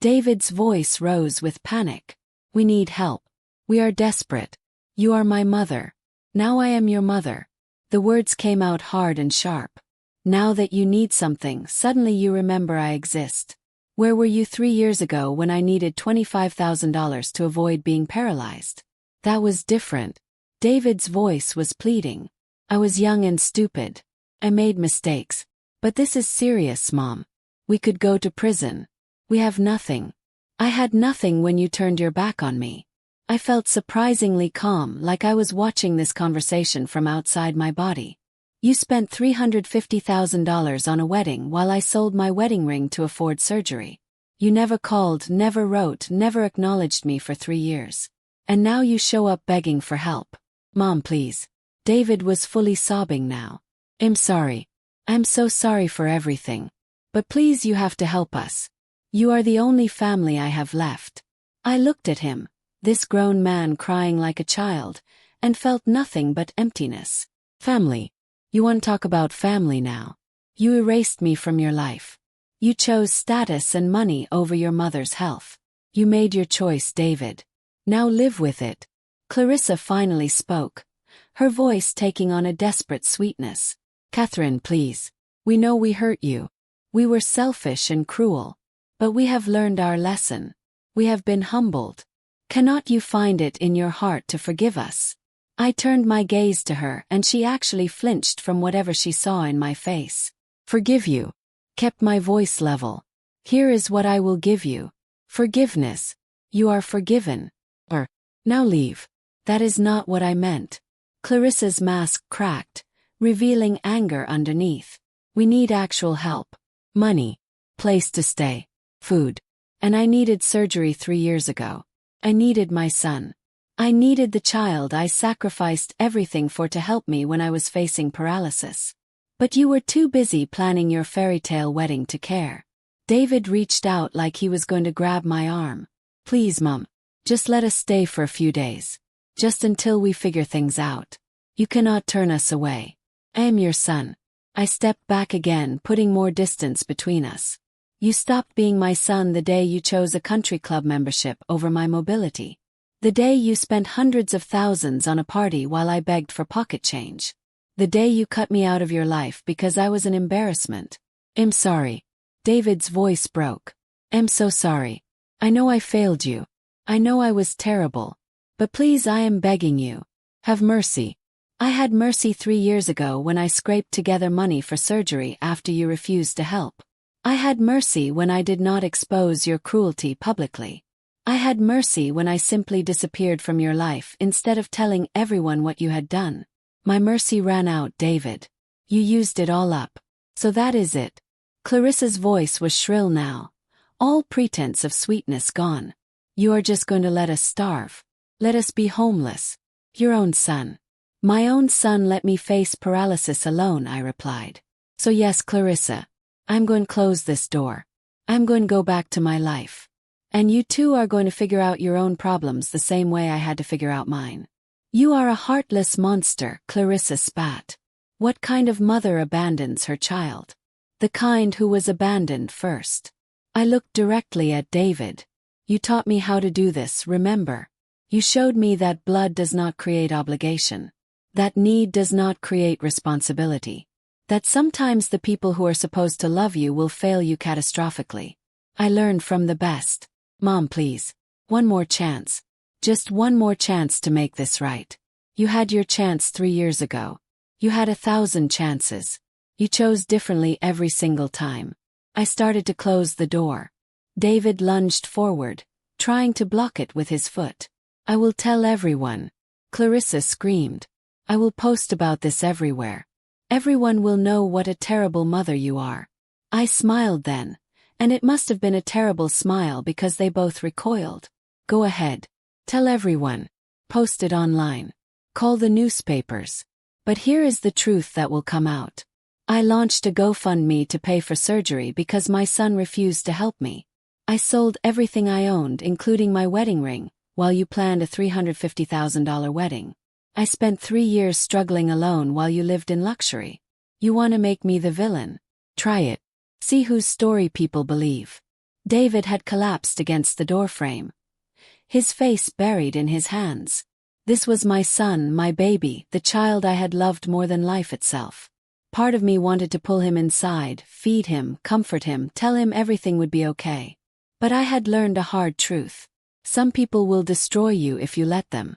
David's voice rose with panic. "We need help. We are desperate. You are my mother. Now I am your mother." The words came out hard and sharp. "Now that you need something, suddenly you remember I exist. Where were you 3 years ago when I needed $25,000 to avoid being paralyzed?" That was different. David's voice was pleading. "I was young and stupid. I made mistakes. But this is serious, Mom. We could go to prison. We have nothing. I had nothing when you turned your back on me." I felt surprisingly calm, like I was watching this conversation from outside my body. "You spent $350,000 on a wedding while I sold my wedding ring to afford surgery. You never called, never wrote, never acknowledged me for 3 years. And now you show up begging for help. Mom, please." David was fully sobbing now. "I'm sorry. I'm so sorry for everything. But please, you have to help us. You are the only family I have left." I looked at him, this grown man crying like a child, and felt nothing but emptiness. "Family? You want to talk about family now? You erased me from your life. You chose status and money over your mother's health. You made your choice, David. Now live with it." Clarissa finally spoke, her voice taking on a desperate sweetness. "Catherine, please. We know we hurt you. We were selfish and cruel. But we have learned our lesson. We have been humbled. Cannot you find it in your heart to forgive us?" I turned my gaze to her and she actually flinched from whatever she saw in my face. "Forgive you." Kept my voice level. "Here is what I will give you. Forgiveness. You are forgiven. Or, now leave." "That is not what I meant." Clarissa's mask cracked, revealing anger underneath. "We need actual help. Money. Place to stay. Food. And I needed surgery 3 years ago. I needed my son. I needed the child I sacrificed everything for to help me when I was facing paralysis. But you were too busy planning your fairy tale wedding to care." David reached out like he was going to grab my arm. Please, Mom. Just let us stay for a few days. Just until we figure things out. You cannot turn us away. I am your son. I stepped back again, putting more distance between us. You stopped being my son the day you chose a country club membership over my mobility. The day you spent hundreds of thousands on a party while I begged for pocket change. The day you cut me out of your life because I was an embarrassment. I'm sorry. David's voice broke. I'm so sorry. I know I failed you. I know I was terrible. But please, I am begging you. Have mercy. I had mercy 3 years ago when I scraped together money for surgery after you refused to help. I had mercy when I did not expose your cruelty publicly. I had mercy when I simply disappeared from your life instead of telling everyone what you had done. My mercy ran out, David. You used it all up. So that is it. Clarissa's voice was shrill now. All pretense of sweetness gone. You are just going to let us starve. Let us be homeless. Your own son. My own son let me face paralysis alone, I replied. So yes, Clarissa. I'm going to close this door. I'm going to go back to my life. And you too are going to figure out your own problems the same way I had to figure out mine. You are a heartless monster, Clarissa spat. What kind of mother abandons her child? The kind who was abandoned first. I looked directly at David. You taught me how to do this, remember? You showed me that blood does not create obligation. That need does not create responsibility. That sometimes the people who are supposed to love you will fail you catastrophically. I learned from the best. Mom, please. One more chance. Just one more chance to make this right. You had your chance 3 years ago. You had 1,000 chances. You chose differently every single time. I started to close the door. David lunged forward, trying to block it with his foot. I will tell everyone. Clarissa screamed. I will post about this everywhere. Everyone will know what a terrible mother you are. I smiled then, and it must have been a terrible smile because they both recoiled. Go ahead. Tell everyone. Post it online. Call the newspapers. But here is the truth that will come out. I launched a GoFundMe to pay for surgery because my son refused to help me. I sold everything I owned, including my wedding ring, while you planned a $350,000 wedding. I spent 3 years struggling alone while you lived in luxury. You want to make me the villain? Try it. See whose story people believe. David had collapsed against the doorframe. His face buried in his hands. This was my son, my baby, the child I had loved more than life itself. Part of me wanted to pull him inside, feed him, comfort him, tell him everything would be okay. But I had learned a hard truth. Some people will destroy you if you let them.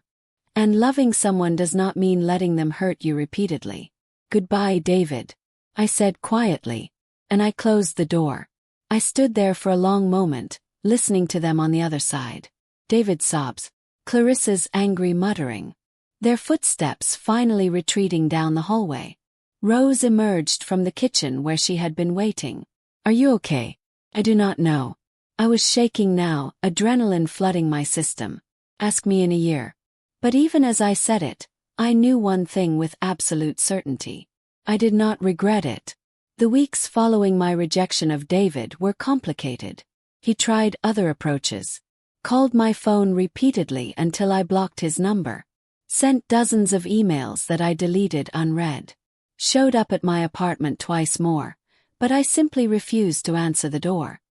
And loving someone does not mean letting them hurt you repeatedly. Goodbye, David. I said quietly. And I closed the door. I stood there for a long moment, listening to them on the other side. David's sobs. Clarissa's angry muttering. Their footsteps finally retreating down the hallway. Rose emerged from the kitchen where she had been waiting. Are you okay? I do not know. I was shaking now, adrenaline flooding my system. Ask me in a year. But even as I said it, I knew one thing with absolute certainty. I did not regret it. The weeks following my rejection of David were complicated. He tried other approaches. Called my phone repeatedly until I blocked his number. Sent dozens of emails that I deleted unread. Showed up at my apartment twice more, but I simply refused to answer the door.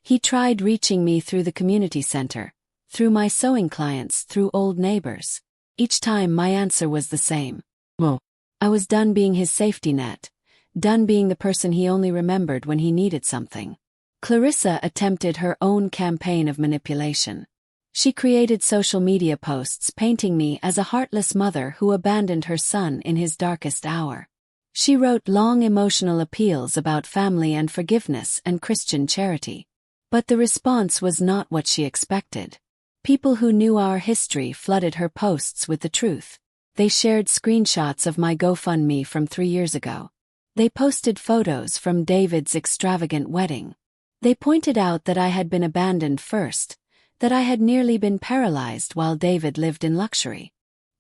He tried reaching me through the community center, through my sewing clients, through old neighbors. Each time my answer was the same. Well, I was done being his safety net, done being the person he only remembered when he needed something. Clarissa attempted her own campaign of manipulation. She created social media posts painting me as a heartless mother who abandoned her son in his darkest hour. She wrote long emotional appeals about family and forgiveness and Christian charity. But the response was not what she expected. People who knew our history flooded her posts with the truth. They shared screenshots of my GoFundMe from 3 years ago. They posted photos from David's extravagant wedding. They pointed out that I had been abandoned first, that I had nearly been paralyzed while David lived in luxury.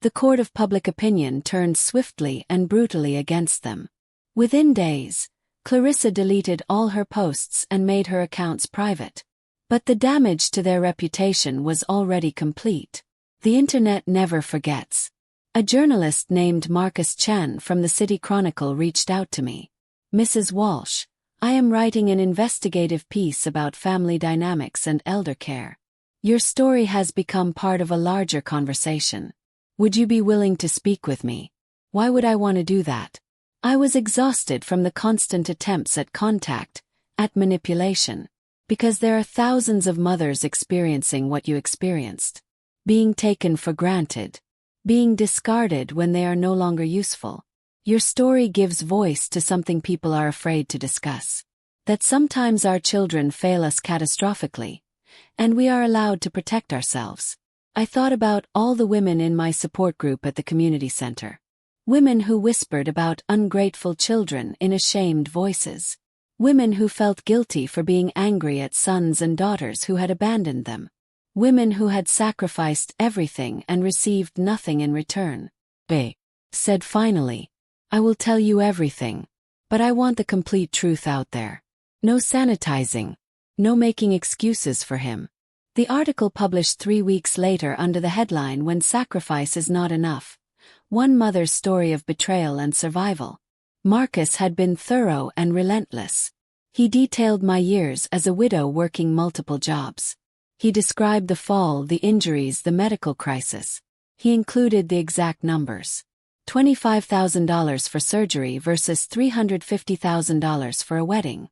The court of public opinion turned swiftly and brutally against them. Within days, Clarissa deleted all her posts and made her accounts private. But the damage to their reputation was already complete. The internet never forgets. A journalist named Marcus Chan from the City Chronicle reached out to me. "Mrs. Walsh, I am writing an investigative piece about family dynamics and elder care. Your story has become part of a larger conversation. Would you be willing to speak with me?" Why would I want to do that? I was exhausted from the constant attempts at contact, at manipulation. Because there are thousands of mothers experiencing what you experienced. Being taken for granted. Being discarded when they are no longer useful. Your story gives voice to something people are afraid to discuss. That sometimes our children fail us catastrophically, and we are allowed to protect ourselves. I thought about all the women in my support group at the community center. Women who whispered about ungrateful children in ashamed voices. Women who felt guilty for being angry at sons and daughters who had abandoned them. Women who had sacrificed everything and received nothing in return. They said finally, "I will tell you everything. But I want the complete truth out there. No sanitizing. No making excuses for him." The article published 3 weeks later under the headline "When Sacrifice is Not Enough. One Mother's Story of Betrayal and Survival." Marcus had been thorough and relentless. He detailed my years as a widow working multiple jobs. He described the fall, the injuries, the medical crisis. He included the exact numbers. $25,000 for surgery versus $350,000 for a wedding.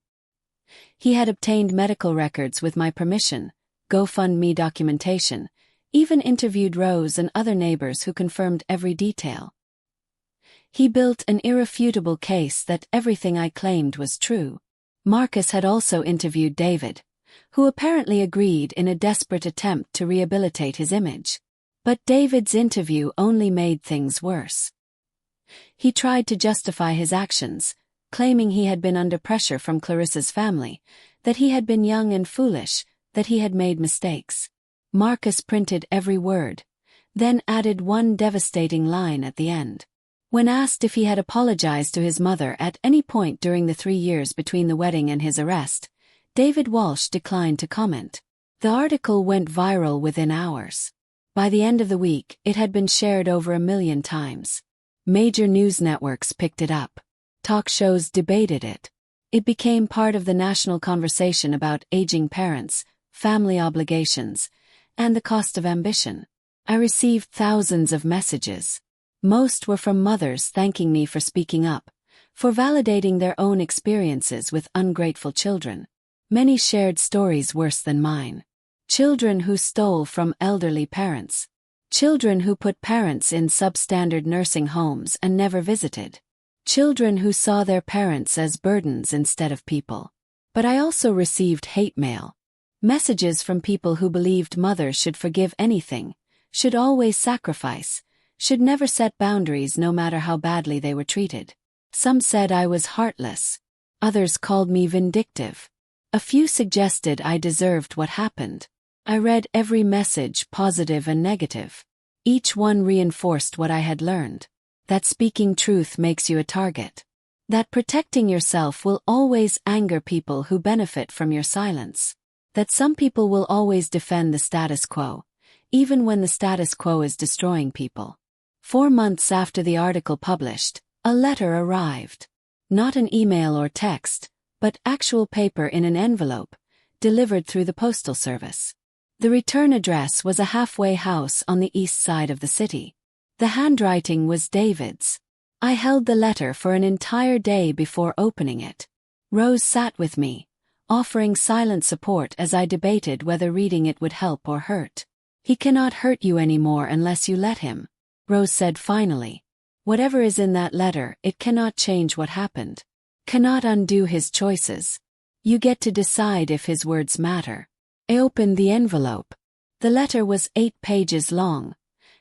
He had obtained medical records with my permission, GoFundMe documentation, even interviewed Rose and other neighbors who confirmed every detail. He built an irrefutable case that everything I claimed was true. Marcus had also interviewed David, who apparently agreed in a desperate attempt to rehabilitate his image. But David's interview only made things worse. He tried to justify his actions, claiming he had been under pressure from Clarissa's family, that he had been young and foolish, that he had made mistakes. Marcus printed every word, then added one devastating line at the end. When asked if he had apologized to his mother at any point during the 3 years between the wedding and his arrest, David Walsh declined to comment. The article went viral within hours. By the end of the week, it had been shared over 1 million times. Major news networks picked it up. Talk shows debated it. It became part of the national conversation about aging parents, family obligations, and the cost of ambition. I received thousands of messages. Most were from mothers thanking me for speaking up, for validating their own experiences with ungrateful children. Many shared stories worse than mine. Children who stole from elderly parents. Children who put parents in substandard nursing homes and never visited. Children who saw their parents as burdens instead of people. But I also received hate mail. Messages from people who believed mothers should forgive anything, should always sacrifice, should never set boundaries no matter how badly they were treated. Some said I was heartless. Others called me vindictive. A few suggested I deserved what happened. I read every message, positive and negative. Each one reinforced what I had learned. That speaking truth makes you a target. That protecting yourself will always anger people who benefit from your silence. That some people will always defend the status quo, even when the status quo is destroying people. 4 months after the article published, a letter arrived. Not an email or text, but actual paper in an envelope, delivered through the postal service. The return address was a halfway house on the east side of the city. The handwriting was David's. I held the letter for an entire day before opening it. Rose sat with me, offering silent support as I debated whether reading it would help or hurt. "He cannot hurt you anymore unless you let him," Rose said finally. "Whatever is in that letter, it cannot change what happened. Cannot undo his choices. You get to decide if his words matter." I opened the envelope. The letter was 8 pages long,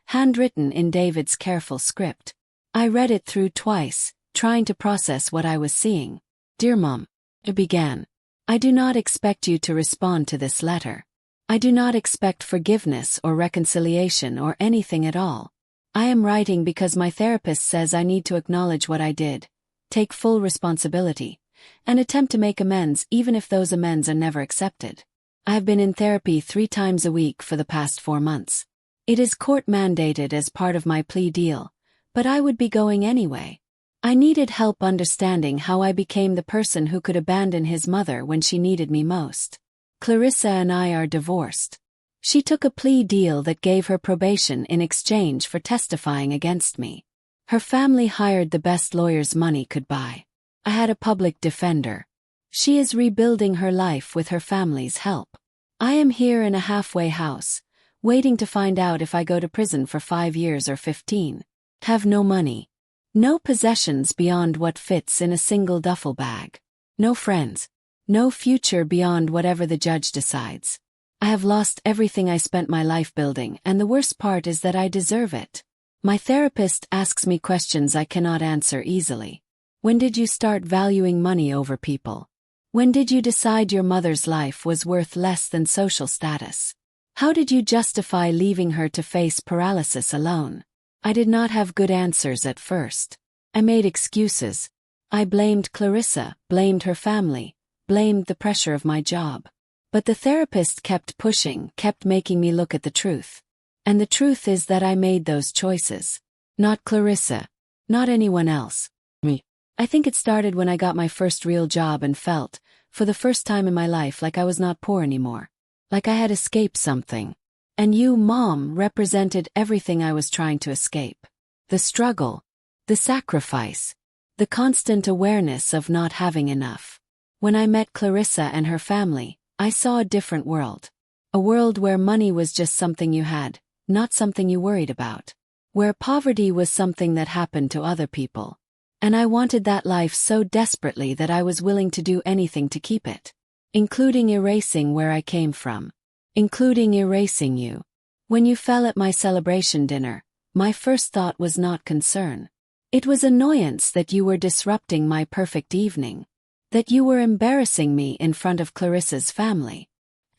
handwritten in David's careful script. I read it through twice, trying to process what I was seeing. "Dear Mom," it began, "I do not expect you to respond to this letter. I do not expect forgiveness or reconciliation or anything at all. I am writing because my therapist says I need to acknowledge what I did, take full responsibility, and attempt to make amends even if those amends are never accepted. I have been in therapy 3 times a week for the past 4 months. It is court-mandated as part of my plea deal, but I would be going anyway. I needed help understanding how I became the person who could abandon his mother when she needed me most. Clarissa and I are divorced. She took a plea deal that gave her probation in exchange for testifying against me. Her family hired the best lawyers money could buy. I had a public defender. She is rebuilding her life with her family's help. I am here in a halfway house, waiting to find out if I go to prison for 5 years or 15. Have no money. No possessions beyond what fits in a single duffel bag. No friends. No future beyond whatever the judge decides. I have lost everything I spent my life building, and the worst part is that I deserve it. My therapist asks me questions I cannot answer easily. When did you start valuing money over people? When did you decide your mother's life was worth less than social status? How did you justify leaving her to face paralysis alone? I did not have good answers at first. I made excuses. I blamed Clarissa, blamed her family, blamed the pressure of my job. But the therapist kept pushing, kept making me look at the truth. And the truth is that I made those choices. Not Clarissa. Not anyone else. Me. I think it started when I got my first real job and felt, for the first time in my life, like I was not poor anymore. Like I had escaped something. And you, Mom, represented everything I was trying to escape. The struggle. The sacrifice. The constant awareness of not having enough. When I met Clarissa and her family, I saw a different world. A world where money was just something you had, not something you worried about. Where poverty was something that happened to other people. And I wanted that life so desperately that I was willing to do anything to keep it. Including erasing where I came from. Including erasing you. When you fell at my celebration dinner, my first thought was not concern. It was annoyance that you were disrupting my perfect evening. That you were embarrassing me in front of Clarissa's family.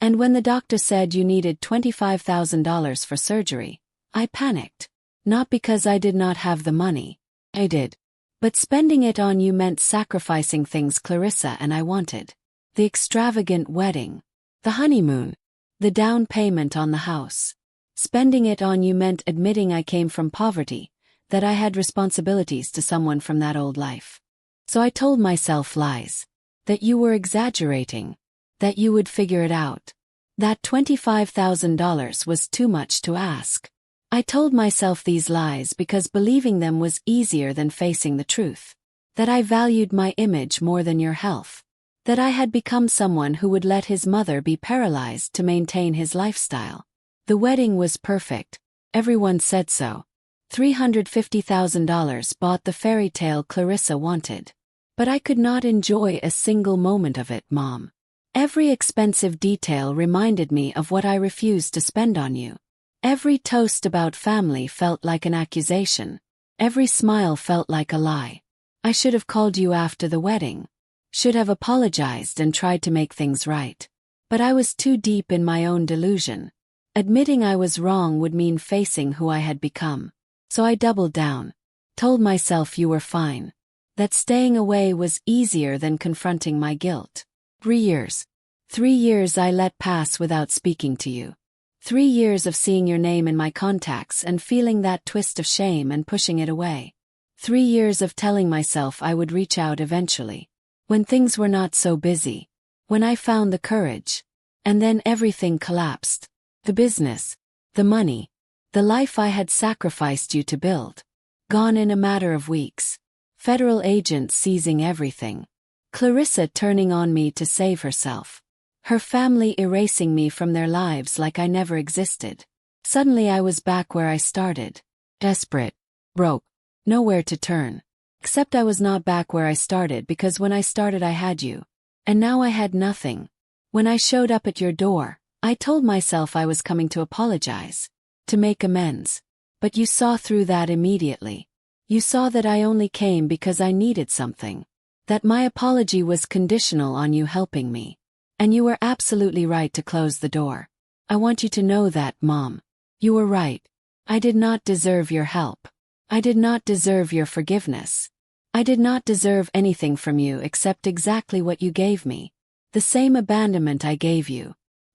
And when the doctor said you needed $25,000 for surgery, I panicked. Not because I did not have the money. I did. But spending it on you meant sacrificing things Clarissa and I wanted. The extravagant wedding. The honeymoon. The down payment on the house. Spending it on you meant admitting I came from poverty, that I had responsibilities to someone from that old life. So I told myself lies. That you were exaggerating. That you would figure it out. That $25,000 was too much to ask. I told myself these lies because believing them was easier than facing the truth. That I valued my image more than your health. That I had become someone who would let his mother be paralyzed to maintain his lifestyle. The wedding was perfect. Everyone said so. $350,000 bought the fairy tale Clarissa wanted. But I could not enjoy a single moment of it, Mom. Every expensive detail reminded me of what I refused to spend on you. Every toast about family felt like an accusation. Every smile felt like a lie. I should have called you after the wedding. Should have apologized and tried to make things right. But I was too deep in my own delusion. Admitting I was wrong would mean facing who I had become. So I doubled down. Told myself you were fine. That staying away was easier than confronting my guilt. 3 years. 3 years I let pass without speaking to you. 3 years of seeing your name in my contacts and feeling that twist of shame and pushing it away. 3 years of telling myself I would reach out eventually. When things were not so busy. When I found the courage. And then everything collapsed. The business. The money. The life I had sacrificed you to build. Gone in a matter of weeks. Federal agents seizing everything. Clarissa turning on me to save herself. Her family erasing me from their lives like I never existed. Suddenly I was back where I started. Desperate. Broke. Nowhere to turn. Except I was not back where I started because when I started I had you. And now I had nothing. When I showed up at your door, I told myself I was coming to apologize. To make amends. But you saw through that immediately. You saw that I only came because I needed something. That my apology was conditional on you helping me. And you were absolutely right to close the door. I want you to know that, Mom. You were right. I did not deserve your help. I did not deserve your forgiveness. I did not deserve anything from you except exactly what you gave me. The same abandonment I gave you.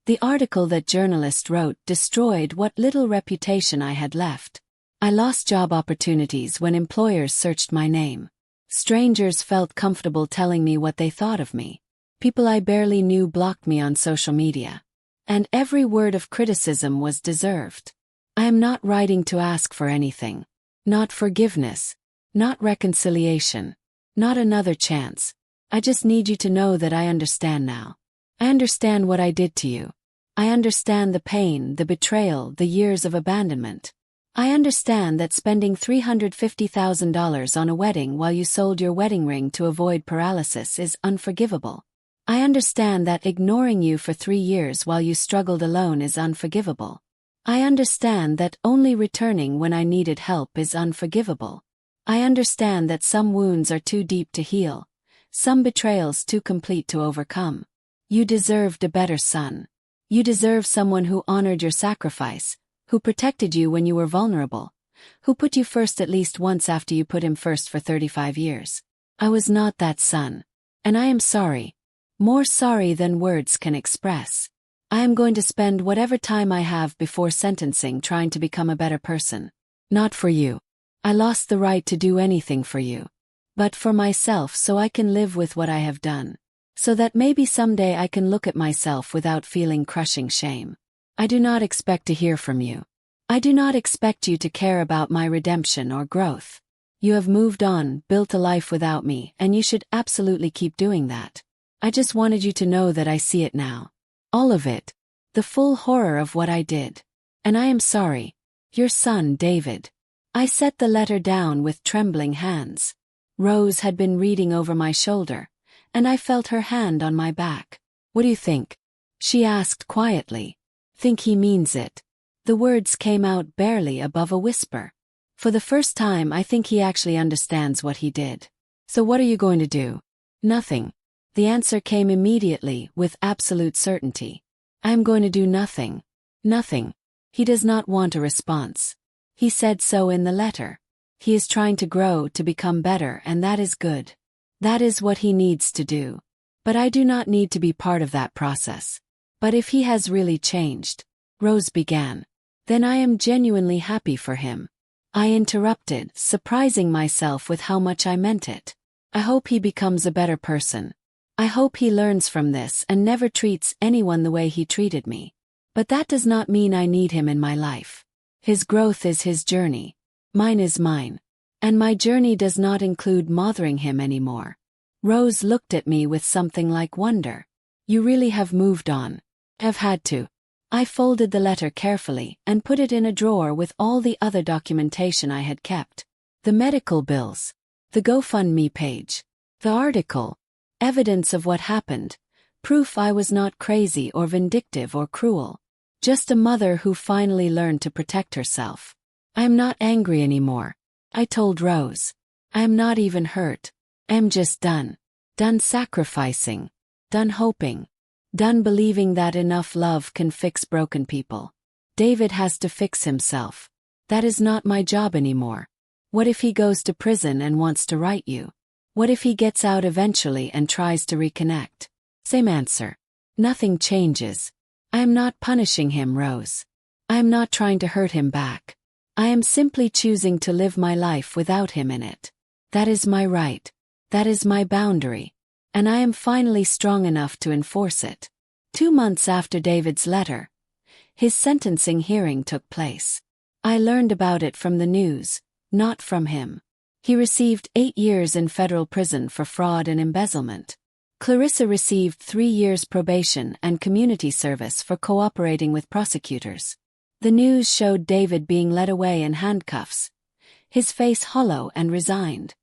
The article that journalist wrote destroyed what little reputation I had left. I lost job opportunities when employers searched my name. Strangers felt comfortable telling me what they thought of me. People I barely knew blocked me on social media. And every word of criticism was deserved. I am not writing to ask for anything. Not forgiveness. Not reconciliation. Not another chance. I just need you to know that I understand now. I understand what I did to you. I understand the pain, the betrayal, the years of abandonment. I understand that spending $350,000 on a wedding while you sold your wedding ring to avoid paralysis is unforgivable. I understand that ignoring you for 3 years while you struggled alone is unforgivable. I understand that only returning when I needed help is unforgivable. I understand that some wounds are too deep to heal, some betrayals too complete to overcome. You deserved a better son. You deserve someone who honored your sacrifice, who protected you when you were vulnerable, who put you first at least once after you put him first for 35 years. I was not that son. And I am sorry. More sorry than words can express. I am going to spend whatever time I have before sentencing trying to become a better person. Not for you. I lost the right to do anything for you. But for myself, so I can live with what I have done. So that maybe someday I can look at myself without feeling crushing shame. I do not expect to hear from you. I do not expect you to care about my redemption or growth. You have moved on, built a life without me, and you should absolutely keep doing that. I just wanted you to know that I see it now. All of it. The full horror of what I did. And I am sorry. Your son, David. I set the letter down with trembling hands. Rose had been reading over my shoulder, and I felt her hand on my back. What do you think? She asked quietly. Think he means it. The words came out barely above a whisper. For the first time, I think he actually understands what he did. So what are you going to do? Nothing. The answer came immediately, with absolute certainty. I am going to do nothing. Nothing. He does not want a response. He said so in the letter. He is trying to grow, to become better, and that is good. That is what he needs to do. But I do not need to be part of that process. But if he has really changed, Rose began, then I am genuinely happy for him. I interrupted, surprising myself with how much I meant it. I hope he becomes a better person. I hope he learns from this and never treats anyone the way he treated me. But that does not mean I need him in my life. His growth is his journey. Mine is mine. And my journey does not include mothering him anymore. Rose looked at me with something like wonder. You really have moved on. Have had to. I folded the letter carefully and put it in a drawer with all the other documentation I had kept. The medical bills. The GoFundMe page. The article. Evidence of what happened. Proof I was not crazy or vindictive or cruel. Just a mother who finally learned to protect herself. I am not angry anymore. I told Rose. I am not even hurt. I am just done. Done sacrificing. Done hoping. Done believing that enough love can fix broken people. David has to fix himself. That is not my job anymore. What if he goes to prison and wants to write you? What if he gets out eventually and tries to reconnect? Same answer. Nothing changes. I am not punishing him, Rose. I am not trying to hurt him back. I am simply choosing to live my life without him in it. That is my right. That is my boundary. And I am finally strong enough to enforce it. 2 months after David's letter, his sentencing hearing took place. I learned about it from the news, not from him. He received 8 years in federal prison for fraud and embezzlement. Clarissa received 3 years probation and community service for cooperating with prosecutors. The news showed David being led away in handcuffs, his face hollow and resigned.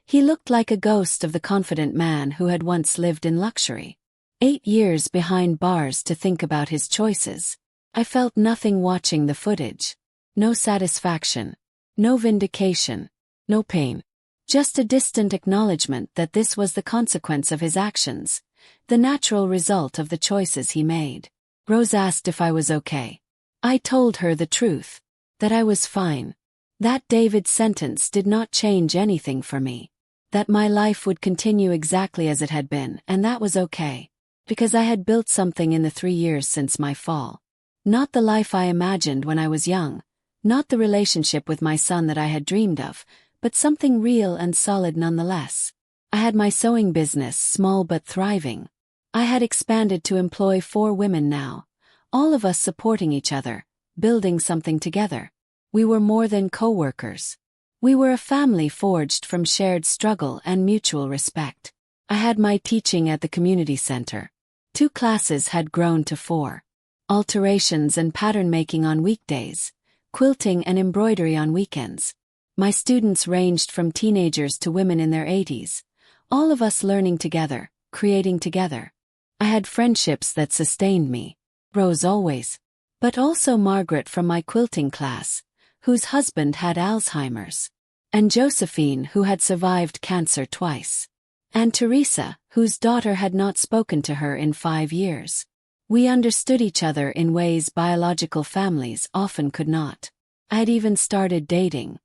He looked like a ghost of the confident man who had once lived in luxury. 8 years behind bars to think about his choices. I felt nothing watching the footage. No satisfaction. No vindication. No pain. Just a distant acknowledgement that this was the consequence of his actions, the natural result of the choices he made. Rose asked if I was okay. I told her the truth. That I was fine. That David's sentence did not change anything for me. That my life would continue exactly as it had been, and that was okay. Because I had built something in the 3 years since my fall. Not the life I imagined when I was young, not the relationship with my son that I had dreamed of, but something real and solid nonetheless. I had my sewing business, small but thriving. I had expanded to employ 4 women now, all of us supporting each other, building something together. We were more than co-workers. We were a family forged from shared struggle and mutual respect. I had my teaching at the community center. 2 classes had grown to 4. Alterations and pattern making on weekdays, quilting and embroidery on weekends. My students ranged from teenagers to women in their 80s, all of us learning together, creating together. I had friendships that sustained me. Rose always. But also Margaret from my quilting class, whose husband had Alzheimer's. And Josephine, who had survived cancer twice. And Teresa, whose daughter had not spoken to her in 5 years. We understood each other in ways biological families often could not. I had even started dating.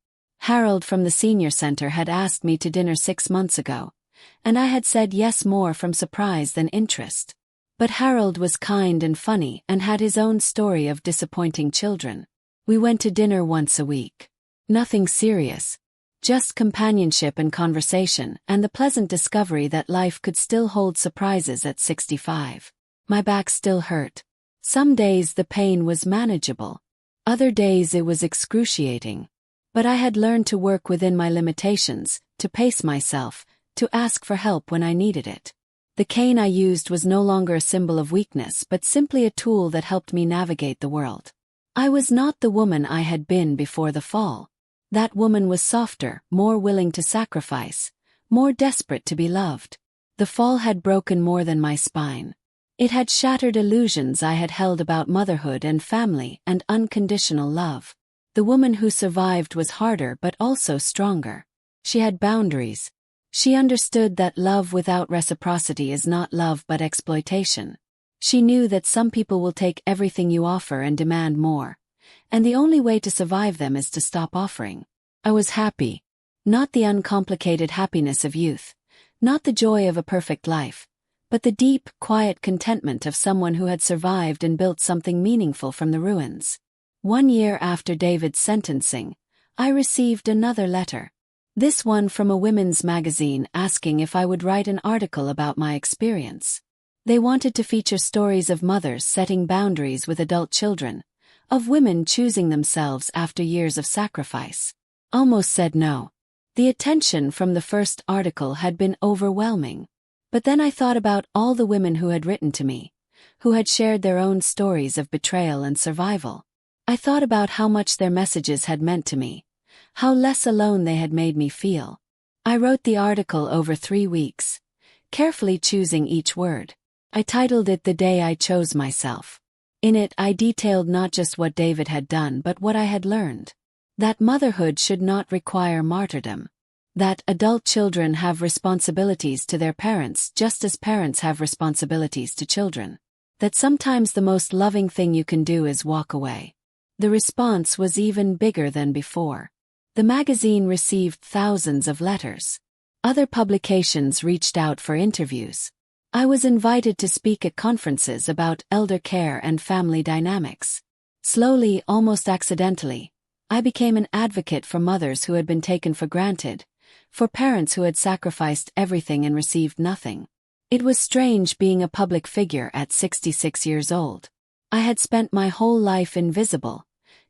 Harold from the senior center had asked me to dinner 6 months ago, and I had said yes more from surprise than interest. But Harold was kind and funny and had his own story of disappointing children. We went to dinner once a week. Nothing serious. Just companionship and conversation, and the pleasant discovery that life could still hold surprises at 65. My back still hurt. Some days the pain was manageable. Other days it was excruciating. But I had learned to work within my limitations, to pace myself, to ask for help when I needed it. The cane I used was no longer a symbol of weakness but simply a tool that helped me navigate the world. I was not the woman I had been before the fall. That woman was softer, more willing to sacrifice, more desperate to be loved. The fall had broken more than my spine. It had shattered illusions I had held about motherhood and family and unconditional love. The woman who survived was harder but also stronger. She had boundaries. She understood that love without reciprocity is not love but exploitation. She knew that some people will take everything you offer and demand more, and the only way to survive them is to stop offering. I was happy. Not the uncomplicated happiness of youth, not the joy of a perfect life, but the deep, quiet contentment of someone who had survived and built something meaningful from the ruins. 1 year after David's sentencing, I received another letter. This one from a women's magazine asking if I would write an article about my experience. They wanted to feature stories of mothers setting boundaries with adult children, of women choosing themselves after years of sacrifice. Almost said no. The attention from the first article had been overwhelming. But then I thought about all the women who had written to me, who had shared their own stories of betrayal and survival. I thought about how much their messages had meant to me, how less alone they had made me feel. I wrote the article over 3 weeks, carefully choosing each word. I titled it The Day I Chose Myself. In it I detailed not just what David had done but what I had learned. That motherhood should not require martyrdom. That adult children have responsibilities to their parents just as parents have responsibilities to children. That sometimes the most loving thing you can do is walk away. The response was even bigger than before. The magazine received thousands of letters. Other publications reached out for interviews. I was invited to speak at conferences about elder care and family dynamics. Slowly, almost accidentally, I became an advocate for mothers who had been taken for granted, for parents who had sacrificed everything and received nothing. It was strange being a public figure at 66 years old. I had spent my whole life invisible,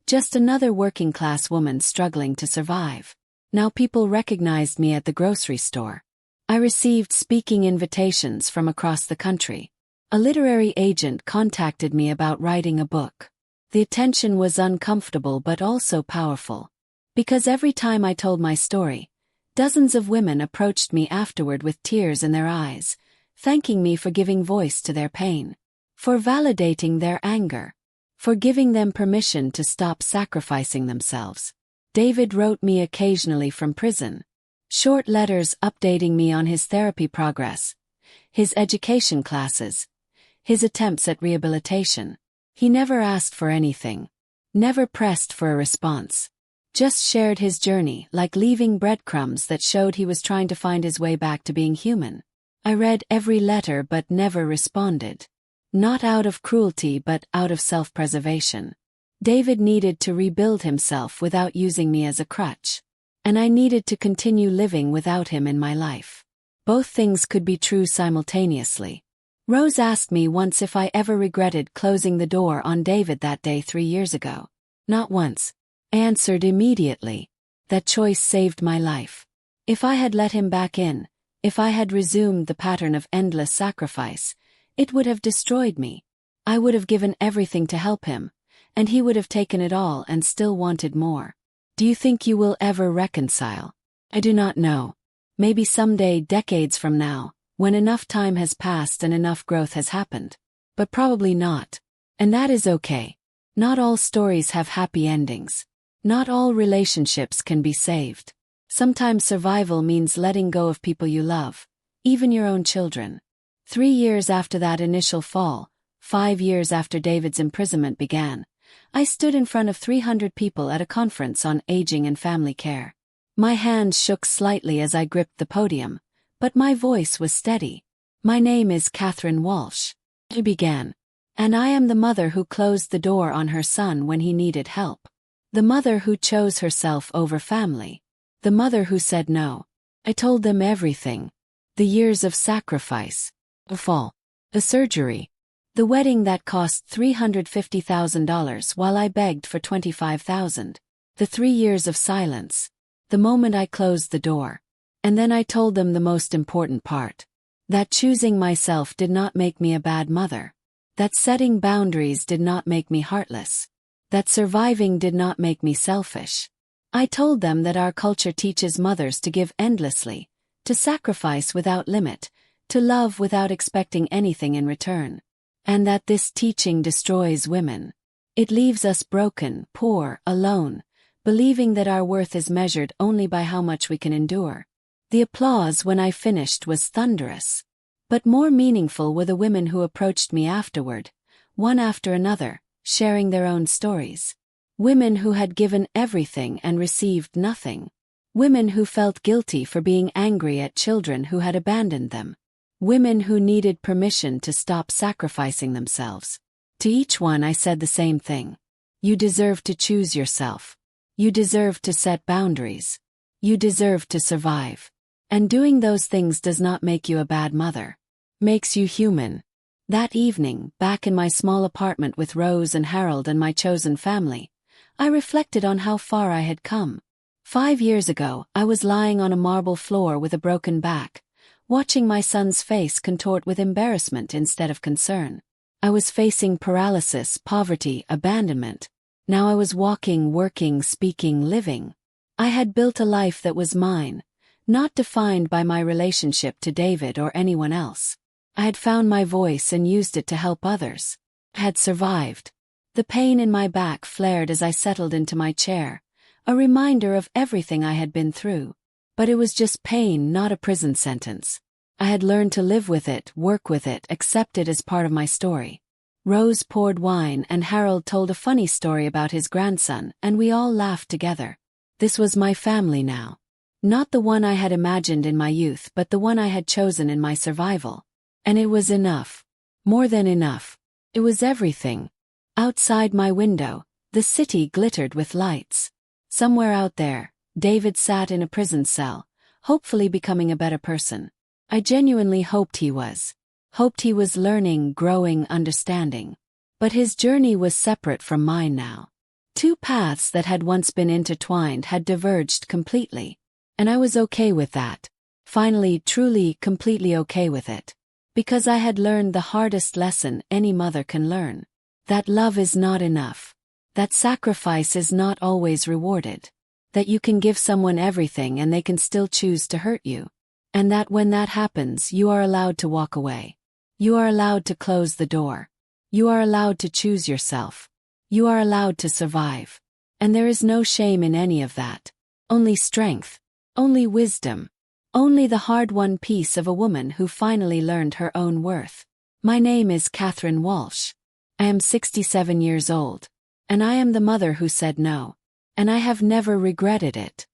just another working-class woman struggling to survive. Now people recognized me at the grocery store. I received speaking invitations from across the country. A literary agent contacted me about writing a book. The attention was uncomfortable but also powerful. Because every time I told my story, dozens of women approached me afterward with tears in their eyes, thanking me for giving voice to their pain, for validating their anger, for giving them permission to stop sacrificing themselves. David wrote me occasionally from prison. Short letters updating me on his therapy progress, his education classes, his attempts at rehabilitation. He never asked for anything, never pressed for a response. Just shared his journey like leaving breadcrumbs that showed he was trying to find his way back to being human. I read every letter but never responded. Not out of cruelty but out of self-preservation. David needed to rebuild himself without using me as a crutch. And I needed to continue living without him in my life. Both things could be true simultaneously. Rose asked me once if I ever regretted closing the door on David that day 3 years ago. Not once. I answered immediately. That choice saved my life. If I had let him back in, if I had resumed the pattern of endless sacrifice, it would have destroyed me. I would have given everything to help him, and he would have taken it all and still wanted more. Do you think you will ever reconcile? I do not know. Maybe someday, decades from now, when enough time has passed and enough growth has happened. But probably not. And that is okay. Not all stories have happy endings. Not all relationships can be saved. Sometimes survival means letting go of people you love, even your own children. 3 years after that initial fall, 5 years after David's imprisonment began, I stood in front of 300 people at a conference on aging and family care. My hands shook slightly as I gripped the podium, but my voice was steady. My name is Catherine Walsh. I began. And I am the mother who closed the door on her son when he needed help. The mother who chose herself over family. The mother who said no. I told them everything. The years of sacrifice. A fall. A surgery. The wedding that cost $350,000 while I begged for $25,000. The 3 years of silence. The moment I closed the door. And then I told them the most important part. That choosing myself did not make me a bad mother. That setting boundaries did not make me heartless. That surviving did not make me selfish. I told them that our culture teaches mothers to give endlessly, to sacrifice without limit, to love without expecting anything in return. And that this teaching destroys women. It leaves us broken, poor, alone, believing that our worth is measured only by how much we can endure. The applause when I finished was thunderous. But more meaningful were the women who approached me afterward, one after another, sharing their own stories. Women who had given everything and received nothing. Women who felt guilty for being angry at children who had abandoned them. Women who needed permission to stop sacrificing themselves. To each one I said the same thing. You deserve to choose yourself. You deserve to set boundaries. You deserve to survive. And doing those things does not make you a bad mother. Makes you human. That evening, back in my small apartment with Rose and Harold and my chosen family, I reflected on how far I had come. 5 years ago, I was lying on a marble floor with a broken back, watching my son's face contort with embarrassment instead of concern. I was facing paralysis, poverty, abandonment. Now I was walking, working, speaking, living. I had built a life that was mine, not defined by my relationship to David or anyone else. I had found my voice and used it to help others. I had survived. The pain in my back flared as I settled into my chair, a reminder of everything I had been through. But it was just pain, not a prison sentence. I had learned to live with it, work with it, accept it as part of my story. Rose poured wine and Harold told a funny story about his grandson, and we all laughed together. This was my family now. Not the one I had imagined in my youth, but the one I had chosen in my survival. And it was enough. More than enough. It was everything. Outside my window, the city glittered with lights. Somewhere out there, David sat in a prison cell, hopefully becoming a better person. I genuinely hoped he was. Hoped he was learning, growing, understanding. But his journey was separate from mine now. 2 paths that had once been intertwined had diverged completely. And I was okay with that. Finally, truly, completely okay with it. Because I had learned the hardest lesson any mother can learn. That love is not enough. That sacrifice is not always rewarded. That you can give someone everything and they can still choose to hurt you. And that when that happens, you are allowed to walk away. You are allowed to close the door. You are allowed to choose yourself. You are allowed to survive. And there is no shame in any of that. Only strength. Only wisdom. Only the hard-won peace of a woman who finally learned her own worth. My name is Catherine Walsh. I am 67 years old. And I am the mother who said no. And I have never regretted it.